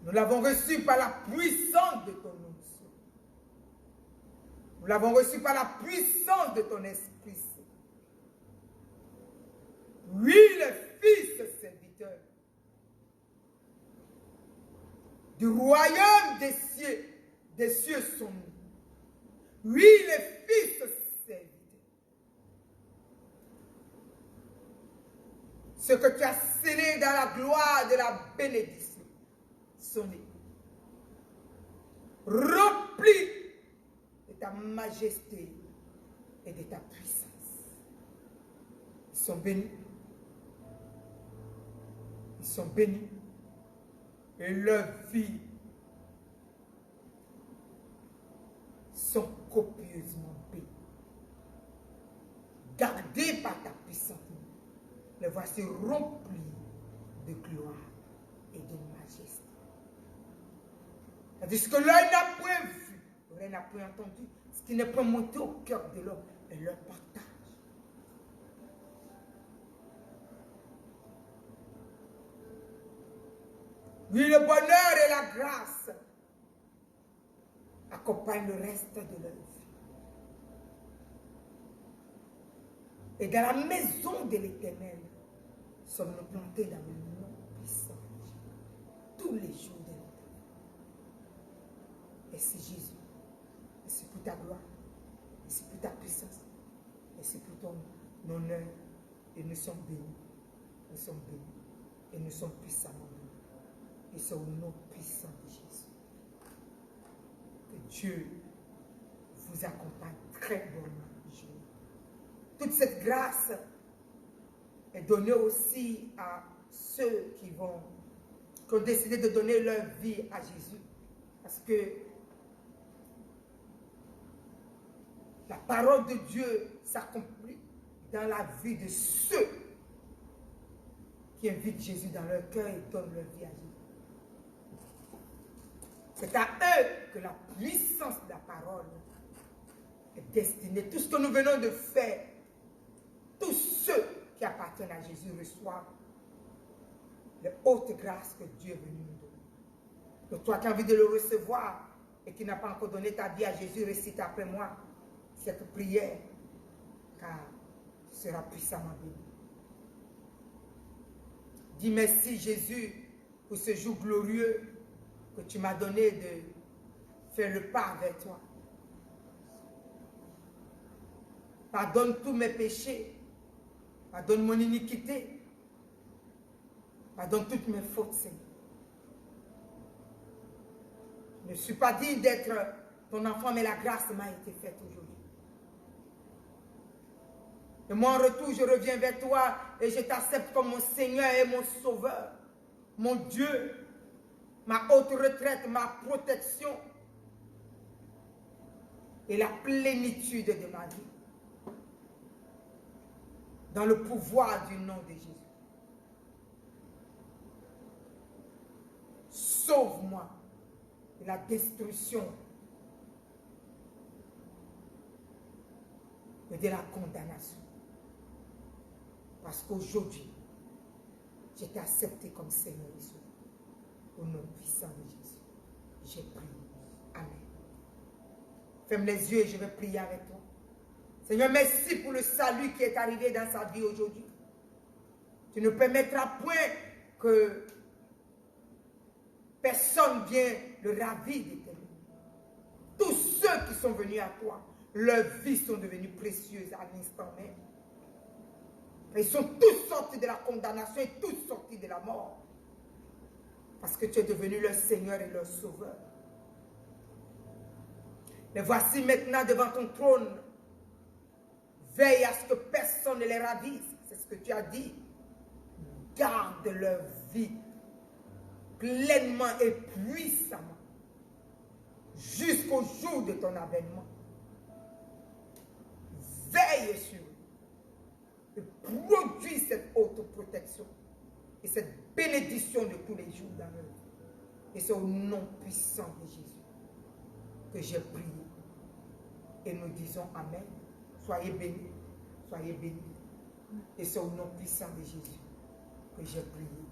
Nous l'avons reçu par la puissance de ton onction. Nous l'avons reçu par la puissance de ton Esprit Saint. Oui, le Fils serviteur du royaume des cieux sont nous. Oui, le Fils serviteur. Ce que tu as scellé dans la gloire de la bénédiction sont nés. Remplis de ta majesté et de ta puissance. Ils sont bénis. Ils sont bénis. Et leurs vies sont copieusement bénies. Gardées par ta puissance. Les voici remplis de gloire et de majesté. Tandis que l'œil n'a point vu, l'oreille n'a point entendu, ce qui n'est pas monté au cœur de l'homme, et leur partage. Oui, le bonheur et la grâce accompagnent le reste de leur vie. Et dans la maison de l'Éternel, sommes-nous plantés dans le nom puissant tous les jours de notre vie. Merci Jésus. Merci pour ta gloire. Merci pour ta puissance. Merci pour ton honneur. Et nous sommes bénis. Nous sommes bénis. Et nous sommes puissamment bénis. Et c'est au nom puissant de Jésus. Que Dieu vous accompagne très bonnement. Toute cette grâce est donnée aussi à ceux qui ont décidé de donner leur vie à Jésus. Parce que la parole de Dieu s'accomplit dans la vie de ceux qui invitent Jésus dans leur cœur et donnent leur vie à Jésus. C'est à eux que la puissance de la parole est destinée. Tout ce que nous venons de faire, tous ceux qui appartiennent à Jésus reçoivent les hautes grâces que Dieu est venu nous donner. Donc toi qui as envie de le recevoir et qui n'as pas encore donné ta vie à Jésus, récite après moi cette prière, car tu seras puissamment béni. Dis merci Jésus pour ce jour glorieux que tu m'as donné de faire le pas avec toi. Pardonne tous mes péchés. Pardonne mon iniquité. Pardonne toutes mes fautes, Seigneur. Je ne suis pas digne d'être ton enfant, mais la grâce m'a été faite aujourd'hui. Et moi, en retour, je reviens vers toi et je t'accepte comme mon Seigneur et mon Sauveur, mon Dieu, ma haute retraite, ma protection et la plénitude de ma vie. Dans le pouvoir du nom de Jésus. Sauve-moi de la destruction et de la condamnation. Parce qu'aujourd'hui, je t'ai accepté comme Seigneur et Sauveur. Au nom puissant de Jésus, j'ai prié. Amen. Ferme les yeux et je vais prier avec toi. Seigneur, merci pour le salut qui est arrivé dans sa vie aujourd'hui. Tu ne permettras point que personne vienne le ravir de tes mains. Tous ceux qui sont venus à toi, leurs vies sont devenues précieuses à l'instant même. Ils sont tous sortis de la condamnation et tous sortis de la mort. Parce que tu es devenu leur Seigneur et leur Sauveur. Les voici maintenant devant ton trône. Veille à ce que personne ne les ravise. C'est ce que tu as dit. Garde leur vie pleinement et puissamment jusqu'au jour de ton avènement. Veille sur eux et produis cette haute protection et cette bénédiction de tous les jours dans leur vie. Et c'est au nom puissant de Jésus que j'ai prié. Et nous disons Amen. Soyez bénis. Soyez bénis. Et c'est au nom puissant de Jésus que j'ai prié.